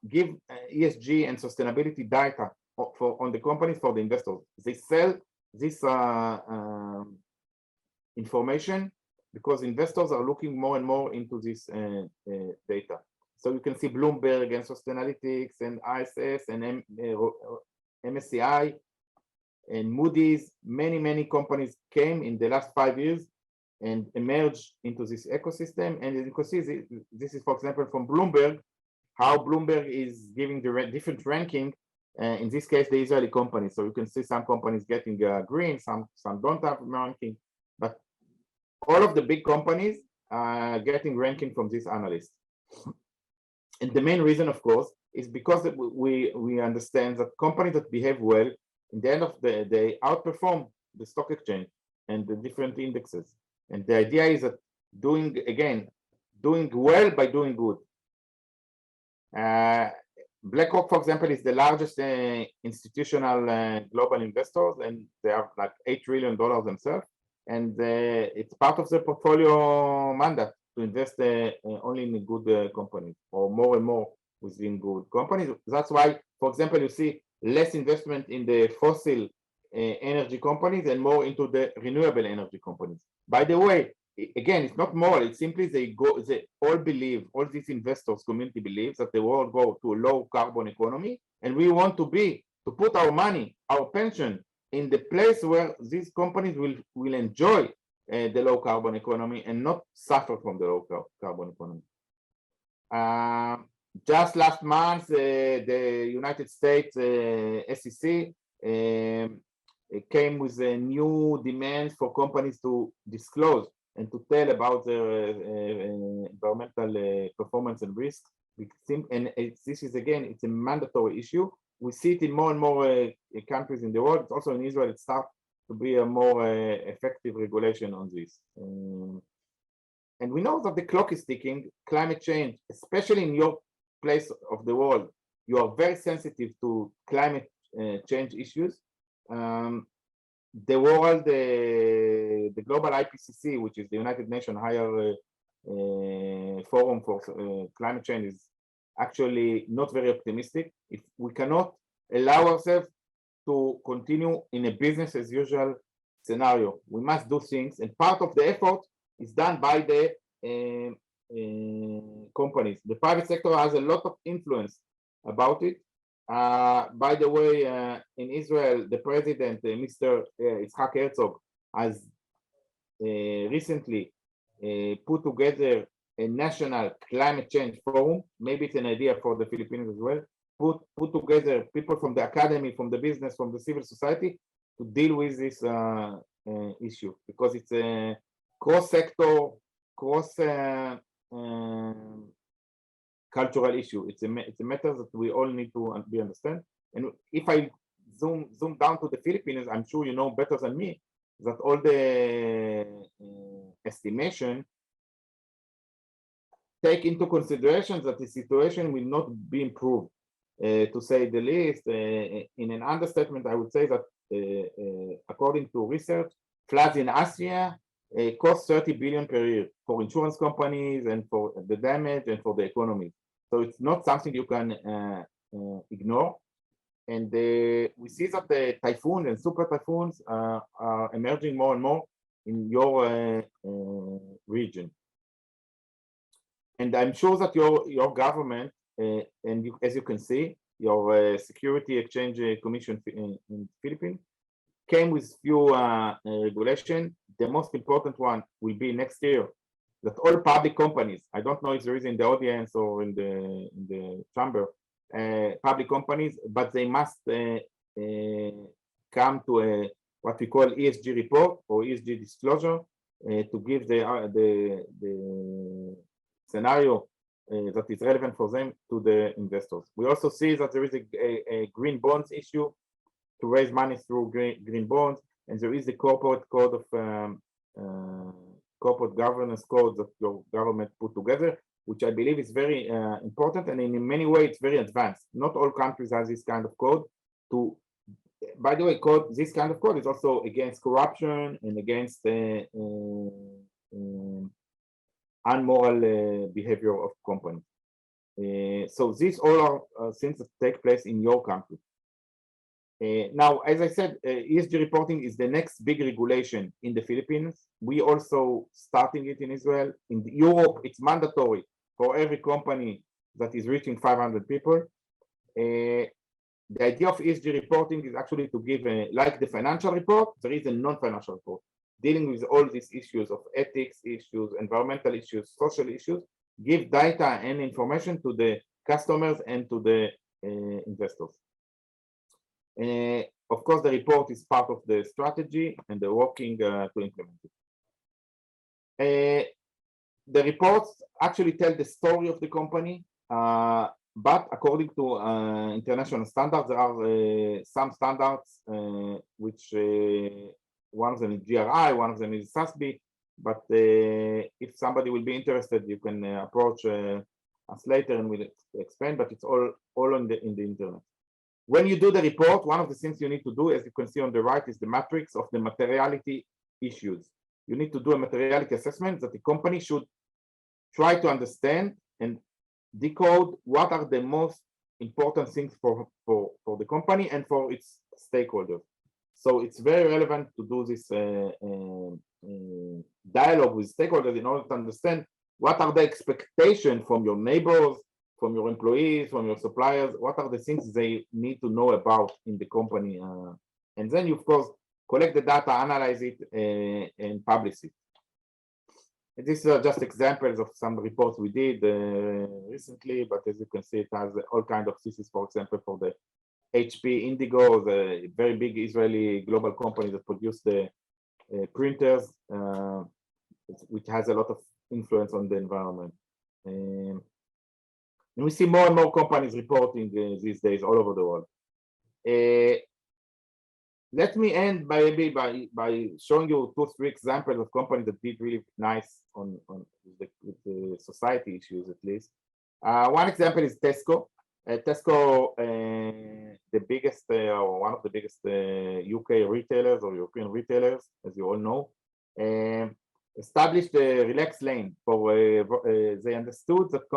give ESG and sustainability data on the companies for the investors. They sell this information because investors are looking more and more into this data. So you can see Bloomberg and Sustainalytics and ISS and MSCI and Moody's. Many companies came in the last 5 years and emerged into this ecosystem. And you can see this is, for example, from Bloomberg, how Bloomberg is giving the different ranking. In this case, the Israeli companies. So you can see some companies getting green, some don't have ranking, but all of the big companies are getting ranking from this analyst. And the main reason, of course, is because we understand that companies that behave well, in the end of the day, outperform the stock exchange and the different indexes. And the idea is that doing well by doing good. BlackRock, for example, is the largest institutional global investors, and they have like $8 trillion themselves. And it's part of the portfolio mandate to invest only in good companies, or more and more within good companies. That's why, for example, you see less investment in the fossil energy companies and more into the renewable energy companies. By the way, again, it's not more, it's simply they all believe, all these investors community believes that the world go to a low carbon economy, and we want to put our money, our pension in the place where these companies will enjoy the low carbon economy and not suffer from the low carbon economy. Just last month, the United States SEC came with a new demand for companies to disclose and to tell about their environmental performance and risk. And this is, again, it's a mandatory issue. We see it in more and more countries in the world. It's also in Israel, it starts to be a more effective regulation on this. And we know that the clock is ticking. Climate change, especially in your place of the world, you are very sensitive to climate change issues. The world, the global IPCC, which is the United Nations Higher Forum for Climate Change, is actually not very optimistic. If we cannot allow ourselves to continue in a business as usual scenario, we must do things, and part of the effort is done by the companies. The private sector has a lot of influence about it. By the way, in Israel, the president, Mr. Yitzhak Herzog, has recently put together a national climate change forum. Maybe it's an idea for the Philippines as well. Put together people from the academy, from the business, from the civil society to deal with this issue, because it's a cross-sector, cultural issue. It's a matter that we all need to understand. And if I zoom down to the Philippines, I'm sure you know better than me that all the estimation take into consideration that the situation will not be improved, to say the least. In an understatement, I would say that according to research, floods in Asia cost 30 billion per year for insurance companies and for the damage and for the economy. So it's not something you can ignore. And we see that the typhoons and super typhoons are emerging more and more in your region. And I'm sure that your government, and as you can see, your Security Exchange Commission in Philippines came with few regulation. The most important one will be next year, that all public companies, I don't know if there is in the audience or in the chamber, public companies, but they must come to what we call ESG report or ESG disclosure to give the scenario that is relevant for them to the investors. We also see that there is a green bonds issue to raise money through green bonds, and there is a corporate code of corporate governance code that your government put together, which I believe is very important, and in many ways it's very advanced. Not all countries have this kind of code. By the way, this kind of code is also against corruption and against unmoral behavior of companies. So these all are things that take place in your country. Now, as I said, ESG reporting is the next big regulation in the Philippines. We also starting it in Israel. In Europe, it's mandatory for every company that is reaching 500 people. The idea of ESG reporting is actually to give, like the financial report, there is a non-financial report dealing with all these issues of ethics issues, environmental issues, social issues, give data and information to the customers and to the investors. Of course, the report is part of the strategy and the working to implement it. The reports actually tell the story of the company, but according to international standards, there are some standards which one of them is GRI, one of them is SASB. But if somebody will be interested, you can approach us later and we'll explain. But it's all in the internet. When you do the report, one of the things you need to do, as you can see on the right, is the matrix of the materiality issues. You need to do a materiality assessment that the company should try to understand and decode what are the most important things for the company and for its stakeholders. So it's very relevant to do this dialogue with stakeholders in order to understand what are the expectations from your neighbors, from your employees, from your suppliers, what are the things they need to know about in the company. And then you, of course, collect the data, analyze it, and publish it. And these are just examples of some reports we did recently, but as you can see, it has all kinds of theses, for example, for the HP Indigo, the very big Israeli global company that produce the printers, which has a lot of influence on the environment. And we see more and more companies reporting these days all over the world. Let me end by showing you 2 or 3 examples of companies that did really nice on with the society issues, at least. One example is Tesco. Tesco, the biggest or one of the biggest UK retailers or European retailers, as you all know, established a relaxed lane for. They understood that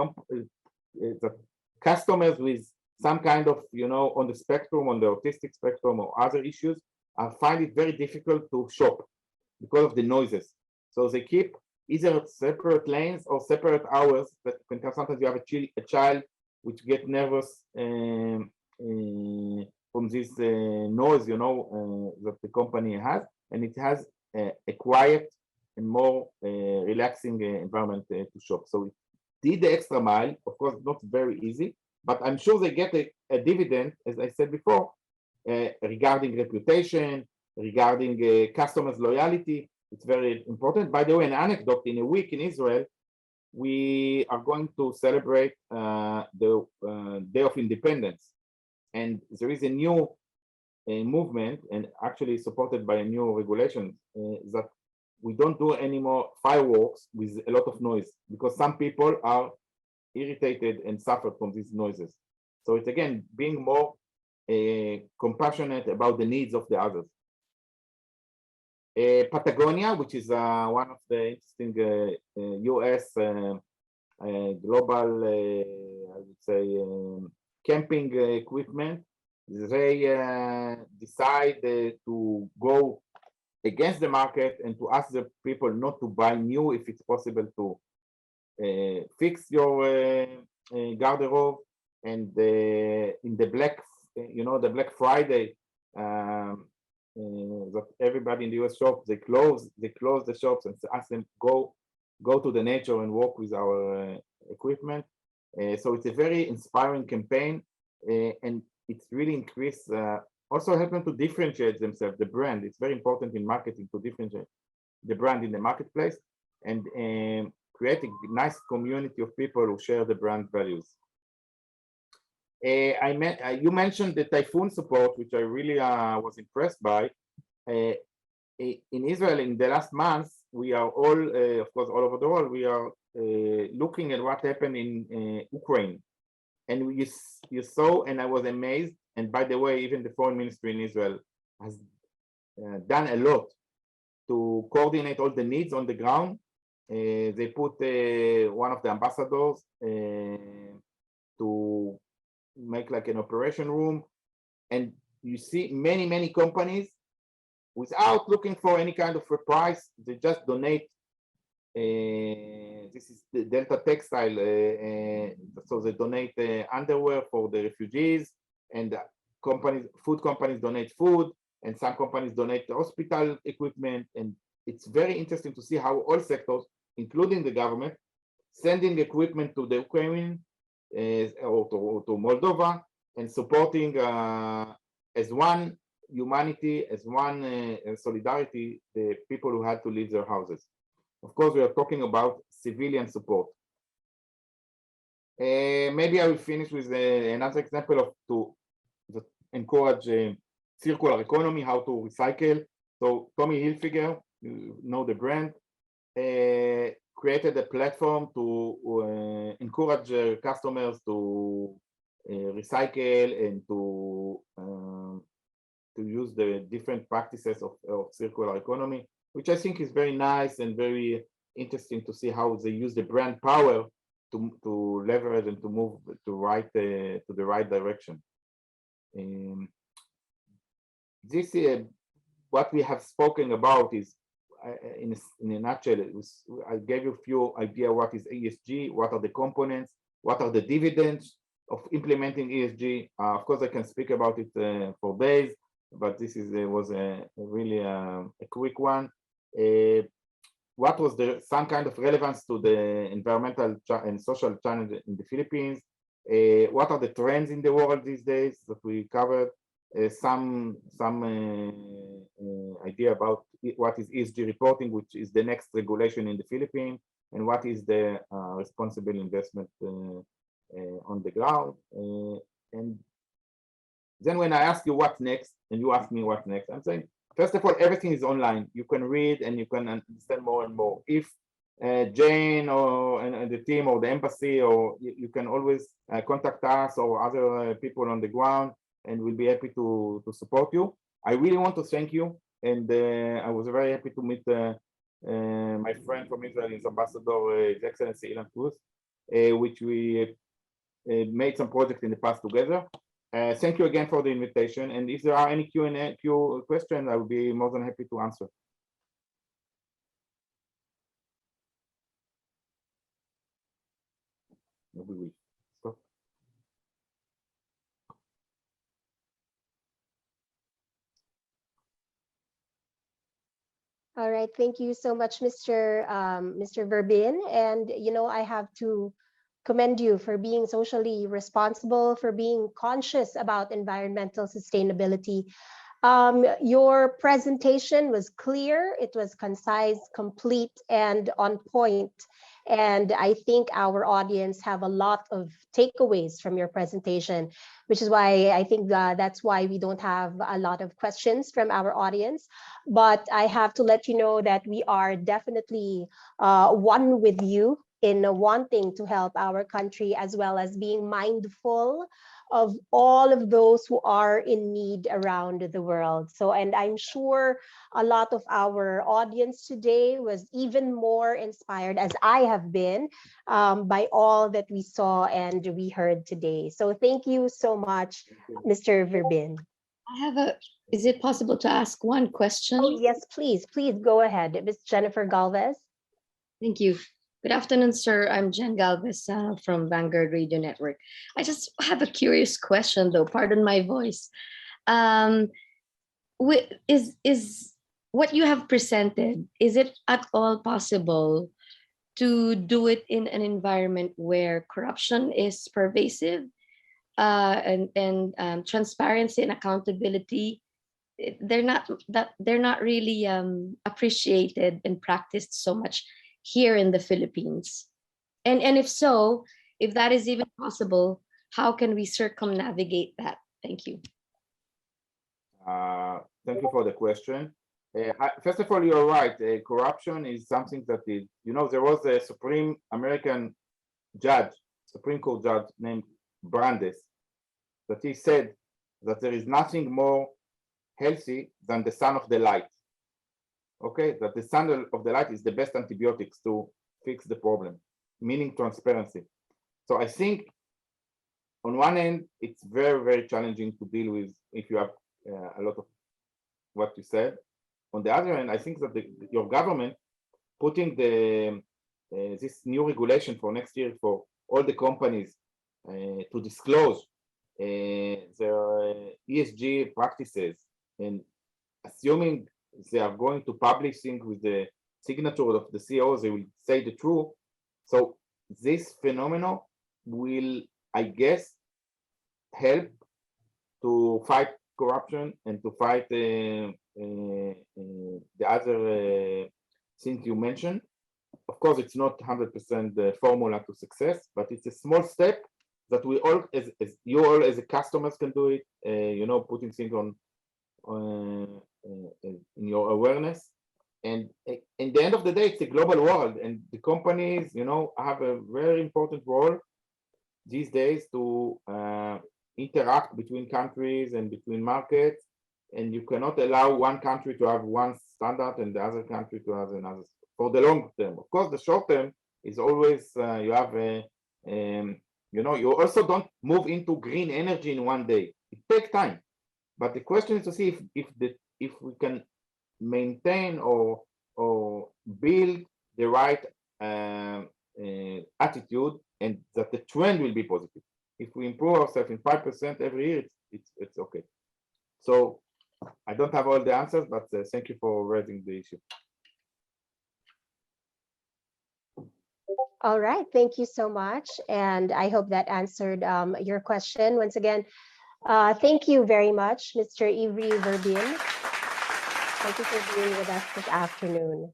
that customers with some kind of, on the spectrum, on the autistic spectrum or other issues, find it very difficult to shop because of the noises. So they keep either separate lanes or separate hours. That sometimes you have a child which get nervous from this noise, that the company has, and it has a quiet and more relaxing environment to shop. So it did the extra mile, of course, not very easy, but I'm sure they get a dividend, as I said before, regarding reputation, regarding customers' loyalty. It's very important. By the way, an anecdote, in a week in Israel, we are going to celebrate the Day of Independence. And there is a new movement, and actually supported by a new regulation, that we don't do any more fireworks with a lot of noise, because some people are irritated and suffer from these noises. So it's, again, being more compassionate about the needs of the others. Patagonia, which is one of the interesting US global, I would say, camping equipment, they decide to go against the market and to ask the people not to buy new if it's possible to fix your garderobe. And in the the Black Friday, that everybody in the US shop, they close the shops and ask them go to the nature and walk with our equipment. So it's a very inspiring campaign, and it's really increased, also help them to differentiate themselves, the brand. It's very important in marketing to differentiate the brand in the marketplace and create a nice community of people who share the brand values. You mentioned the typhoon support, which I really was impressed by. In Israel, in the last months, we are all, of course, all over the world, we are looking at what happened in Ukraine. And you saw, and I was amazed, and by the way, even the foreign ministry in Israel has done a lot to coordinate all the needs on the ground. They put one of the ambassadors make like an operation room, and you see many companies without looking for any kind of a price, they just donate. This is the Delta Textile, so they donate underwear for the refugees, and food companies donate food, and some companies donate hospital equipment. And it's very interesting to see how all sectors, including the government, sending equipment to the Ukraine or to Moldova, and supporting as one humanity, as one solidarity, the people who had to leave their houses. Of course, we are talking about civilian support. Maybe I will finish with another example to encourage circular economy, how to recycle. So Tommy Hilfiger, you know the brand, created a platform to encourage customers to recycle and to use the different practices of circular economy, which I think is very nice and very interesting to see how they use the brand power to leverage and to move to the right direction. This what we have spoken about is in a nutshell. I gave you a few idea what is ESG, what are the components, what are the dividends of implementing ESG. Of course, I can speak about it for days, but this was really a quick one. What was some kind of relevance to the environmental and social challenge in the Philippines? What are the trends in the world these days that we covered? Some idea about what is ESG reporting, which is the next regulation in the Philippines, and what is the responsible investment on the ground. And then when I ask you what next, and you ask me what next, I'm saying, first of all, everything is online. You can read and you can understand more and more. If Jane and the team or the embassy, or you can always contact us or other people on the ground, and we'll be happy to support you. I really want to thank you, and I was very happy to meet my friend from Israel, his ambassador, His Excellency Ilan Cruz, which we made some projects in the past together. Thank you again for the invitation, and if there are any Q&A questions, I will be more than happy to answer. Maybe we stop. All right, thank you so much, Mr. Verbin. And I have to commend you for being socially responsible, for being conscious about environmental sustainability. Your presentation was clear, it was concise, complete, and on point. And I think our audience have a lot of takeaways from your presentation, which is why I think that's why we don't have a lot of questions from our audience. But I have to let you know that we are definitely one with you in wanting to help our country, as well as being mindful of all of those who are in need around the world. So, and I'm sure a lot of our audience today was even more inspired, as I have been, by all that we saw and we heard today. So thank you so much, Mr. Verbin. Is it possible to ask one question? Oh, yes, please go ahead. Ms. Jennifer Galvez. Thank you. Good afternoon, sir. I'm Jen Galvez from Vanguard Radio Network. I just have a curious question, though. Pardon my voice. Is what you have presented, is it at all possible to do it in an environment where corruption is pervasive and transparency and accountability, they're not really appreciated and practiced so much here in the Philippines? And if so, if that is even possible, how can we circumnavigate that? Thank you. Thank you for the question. First of all, you're right. Corruption is something that is, there was a Supreme Court judge named Brandes, that he said that there is nothing more healthy than the sun of the light. Okay, that the sun of the light is the best antibiotics to fix the problem, meaning transparency. So I think on one end, it's very, very challenging to deal with if you have a lot of what you said. On the other hand, I think that your government putting this new regulation for next year for all the companies to disclose their ESG practices, and assuming they are going to publish things with the signature of the CEOs, they will say the truth. So this phenomenon will, I guess, help to fight corruption and to fight the other things you mentioned. Of course, it's not 100% the formula to success, but it's a small step that we all, as you all as a customers can do it, you know, putting things on in your awareness. And in the end of the day, it's a global world, and the companies, you know, have a very important role these days to interact between countries and between markets. And you cannot allow one country to have one standard and the other country to have another for the long term. Of course, the short term is always you have a, you know, you also don't move into green energy in one day. It takes time. But the question is to see if we can maintain or build the right attitude, and that the trend will be positive. If we improve ourselves in 5% every year, it's okay. So I don't have all the answers, but thank you for raising the issue. All right, thank you so much. And I hope that answered your question. Once again, thank you very much, Mr. Ivry Verbin. Thank you for being with us this afternoon.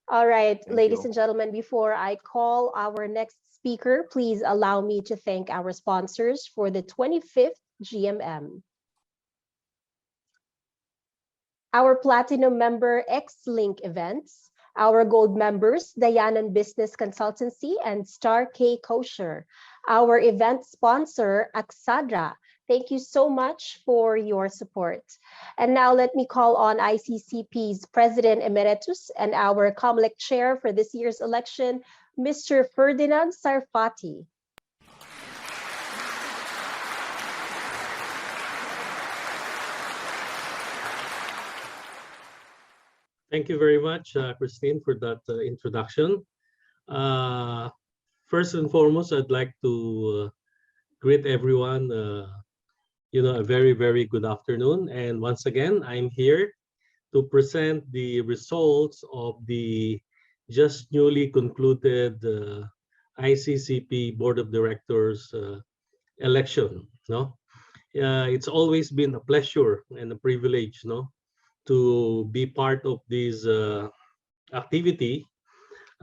All right, ladies and gentlemen, before I call our next speaker, please allow me to thank our sponsors for the 25th GMM. Our Platinum member, Exlinkevents. Our gold members, Dayanan Business Consultancy and Star K Kosher. Our event sponsor, Axadra. Thank you so much for your support. And now let me call on ICCP's President Emeritus and our COMELEC Chair for this year's election, Mr. Ferdinand Sarfati. Thank you very much, Christine, for that introduction. First and foremost, I'd like to greet everyone, you know, a very, very good afternoon. And once again, I'm here to present the results of the just newly concluded ICCP Board of Directors election. No, it's always been a pleasure and a privilege, no, to be part of this activity,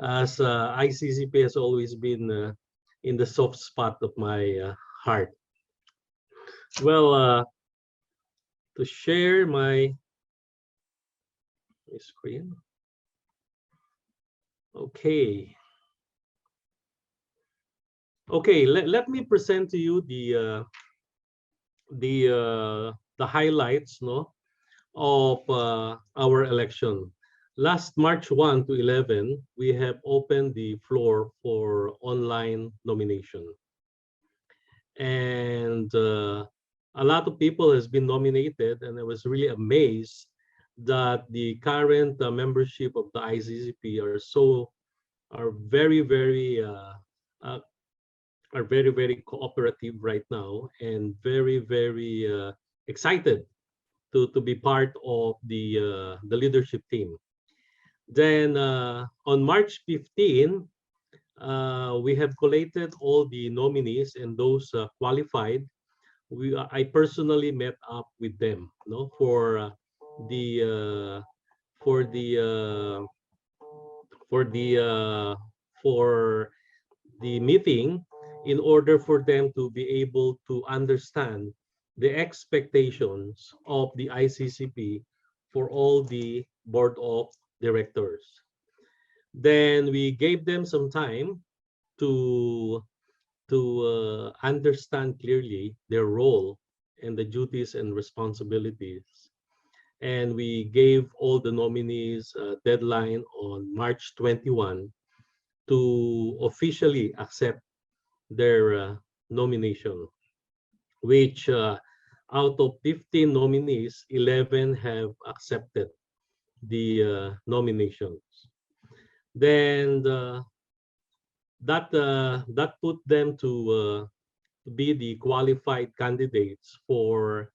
as ICCP has always been in the soft spot of my heart. Well, to share my screen. Okay. Okay, let me present to you the highlights, no, of our election. Last March 1 to 11, we have opened the floor for online nomination. And a lot of people has been nominated, and I was really amazed that the current membership of the ICCP are very, very cooperative right now, and very, very excited to be part of the leadership team. Then on March 15, we have collated all the nominees, and those qualified. I personally met up with them, no, for the meeting, in order for them to be able to understand the expectations of the ICCP for all the board of directors. Then we gave them some time to understand clearly their role and the duties and responsibilities. And we gave all the nominees a deadline on March 21 to officially accept their nomination, which out of 15 nominees, 11 have accepted the nominations. Then that put them to be the qualified candidates for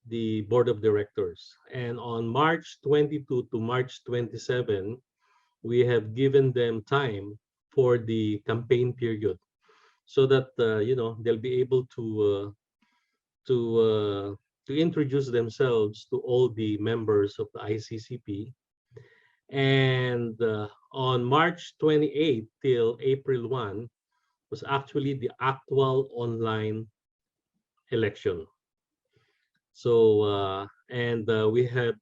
the board of directors. And on March 22 to March 27, we have given them time for the campaign period, so that they'll be able to introduce themselves to all the members of the ICCP. And on March 28 till April 1 was actually the actual online election. So we have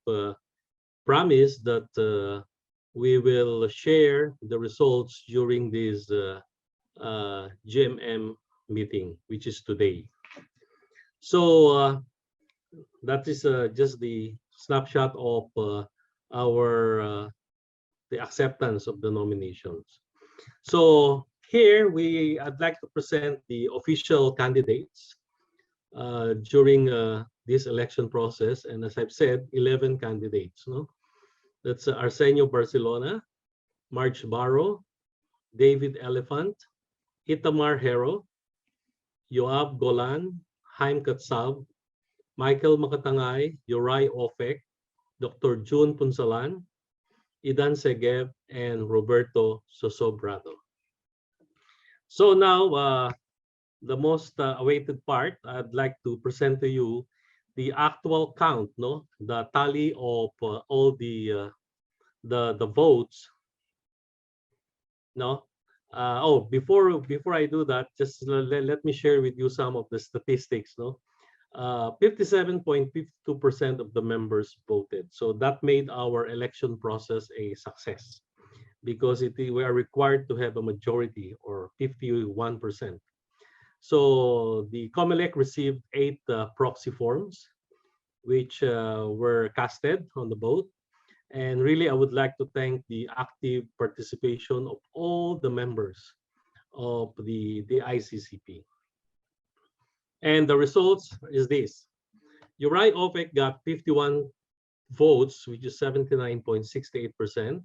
promised that we will share the results during this GMM meeting, which is today. So that is just the snapshot of our the acceptance of the nominations. So here I'd like to present the official candidates during this election process. And as I've said, 11 candidates. No, that's Arsenio Barcelona, Marge Barro, David Elephant, Itamar Hero, Yoav Golan, Haim Katsab, Michael Makatangay, Yorai Ofek, Dr. June Punsalan, Idan Segev, and Roberto Sosobrado. So now, the most awaited part, I'd like to present to you the actual count, the tally of all the votes. Before I do that, just let me share with you some of the statistics. 57.52% of the members voted. So that made our election process a success, because we are required to have a majority, or 51%. So the COMELEC received 8 proxy forms, which were casted on the vote. And really, I would like to thank the active participation of all the members of the ICCP. And the results is this. Yorai Ofek got 51 votes, which is 79.68%.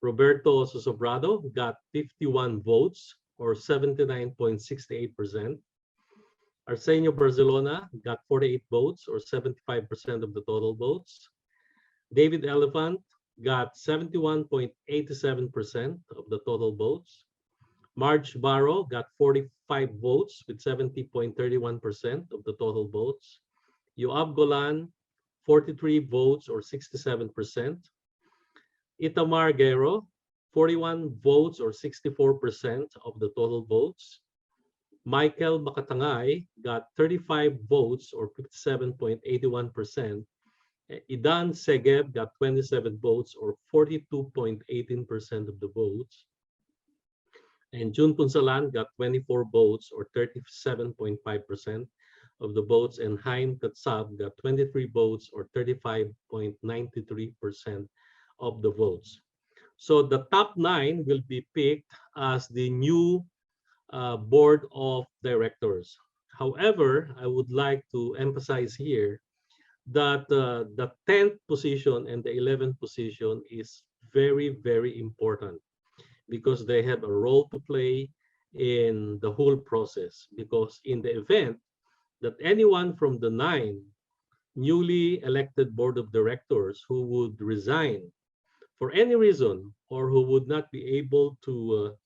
Roberto Sosobrado got 51 votes, or 79.68%. Arsenio Barcelona got 48 votes, or 75% of the total votes. David Elephant got 71.87% of the total votes. Marge Barro got 45 votes with 70.31% of the total votes. Yoav Golan, 43 votes, or 67%. Itamar Guerrero, 41 votes, or 64% of the total votes. Michael Makatangay got 35 votes, or 57.81%. Idan Segev got 27 votes, or 42.18% of the votes. And June Punsalan got 24 votes, or 37.5% of the votes. And Haim Katsab got 23 votes, or 35.93% of the votes. So the top 9 will be picked as the new board of directors. However, I would like to emphasize here that the 10th position and the 11th position is very, very important, because they have a role to play in the whole process. Because in the event that anyone from the 9 newly elected board of directors who would resign for any reason, or who would not be able to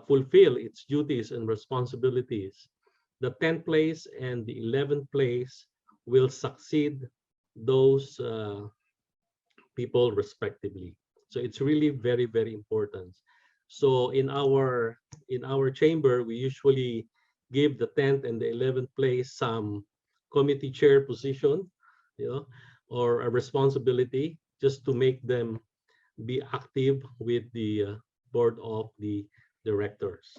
fulfill its duties and responsibilities, the 10th place and the 11th place will succeed those people respectively. So it's really very, very important. So in our chamber, we usually give the 10th and the 11th place some committee chair position, or a responsibility, just to make them be active with the board of the directors.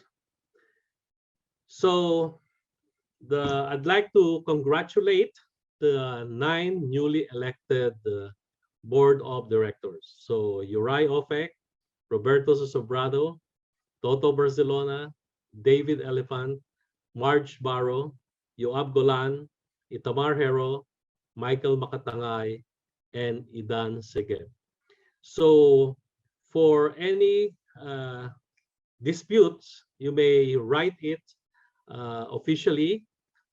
So I'd like to congratulate the 9 newly elected board of directors. So Yorai Ofek, Roberto Sosobrado, Toto Barcelona, David Elephant, Marge Barrow, Yoab Golan, Itamar Hero, Michael Makatangay, and Idan Seged. So for any disputes, you may write it officially,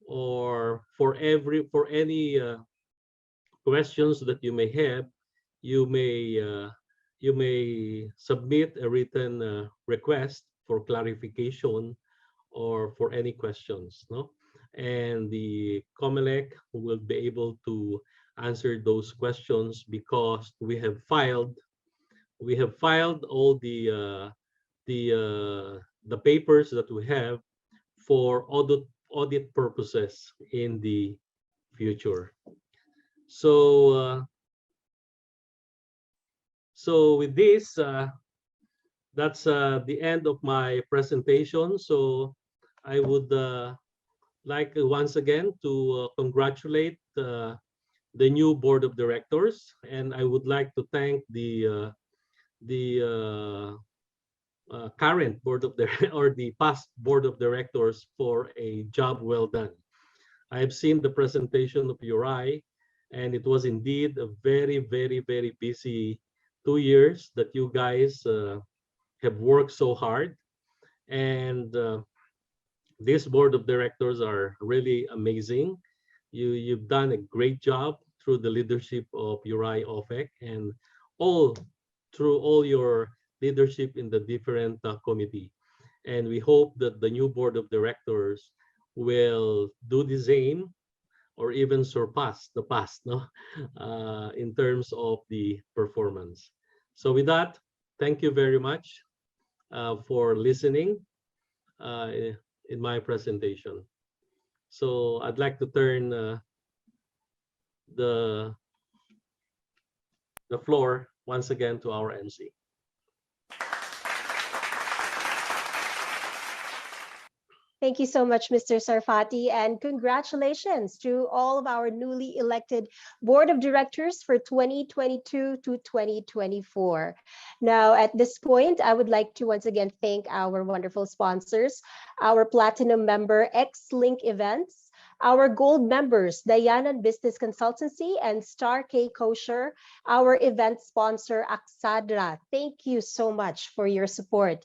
or for any questions that you may have, you may submit a written request for clarification or for any questions, no? And the COMELEC will be able to answer those questions because we have filed all the papers that we have for audit purposes in the future. So with this, that's the end of my presentation. So I would like once again to congratulate the new board of directors, and I would like to thank the current board of or the past board of directors for a job well done. I have seen the presentation of Uri, and it was indeed a very, very, very busy 2 years that you guys have worked so hard. And this board of directors are really amazing. You've done a great job through the leadership of Uri Ofek and through all your leadership in the different committee. And we hope that the new board of directors will do the same or even surpass the past, no? In terms of the performance. So with that, thank you very much for listening in my presentation. So I'd like to turn the floor once again to our MC. Thank you so much, Mr. Sarfati, and congratulations to all of our newly elected board of directors for 2022 to 2024. Now, at this point, I would like to once again thank our wonderful sponsors, our platinum member, Exlinkevents, our gold members, Diana Business Consultancy and Star K Kosher, our event sponsor, Aksadra. Thank you so much for your support.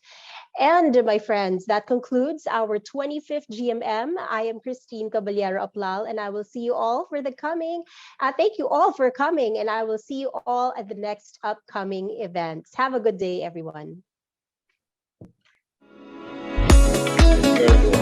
And my friends, that concludes our 25th GMM. I am Christine Caballero Aplal, and I will see you all for the coming. Thank you all for coming, and I will see you all at the next upcoming events. Have a good day, everyone. Very good.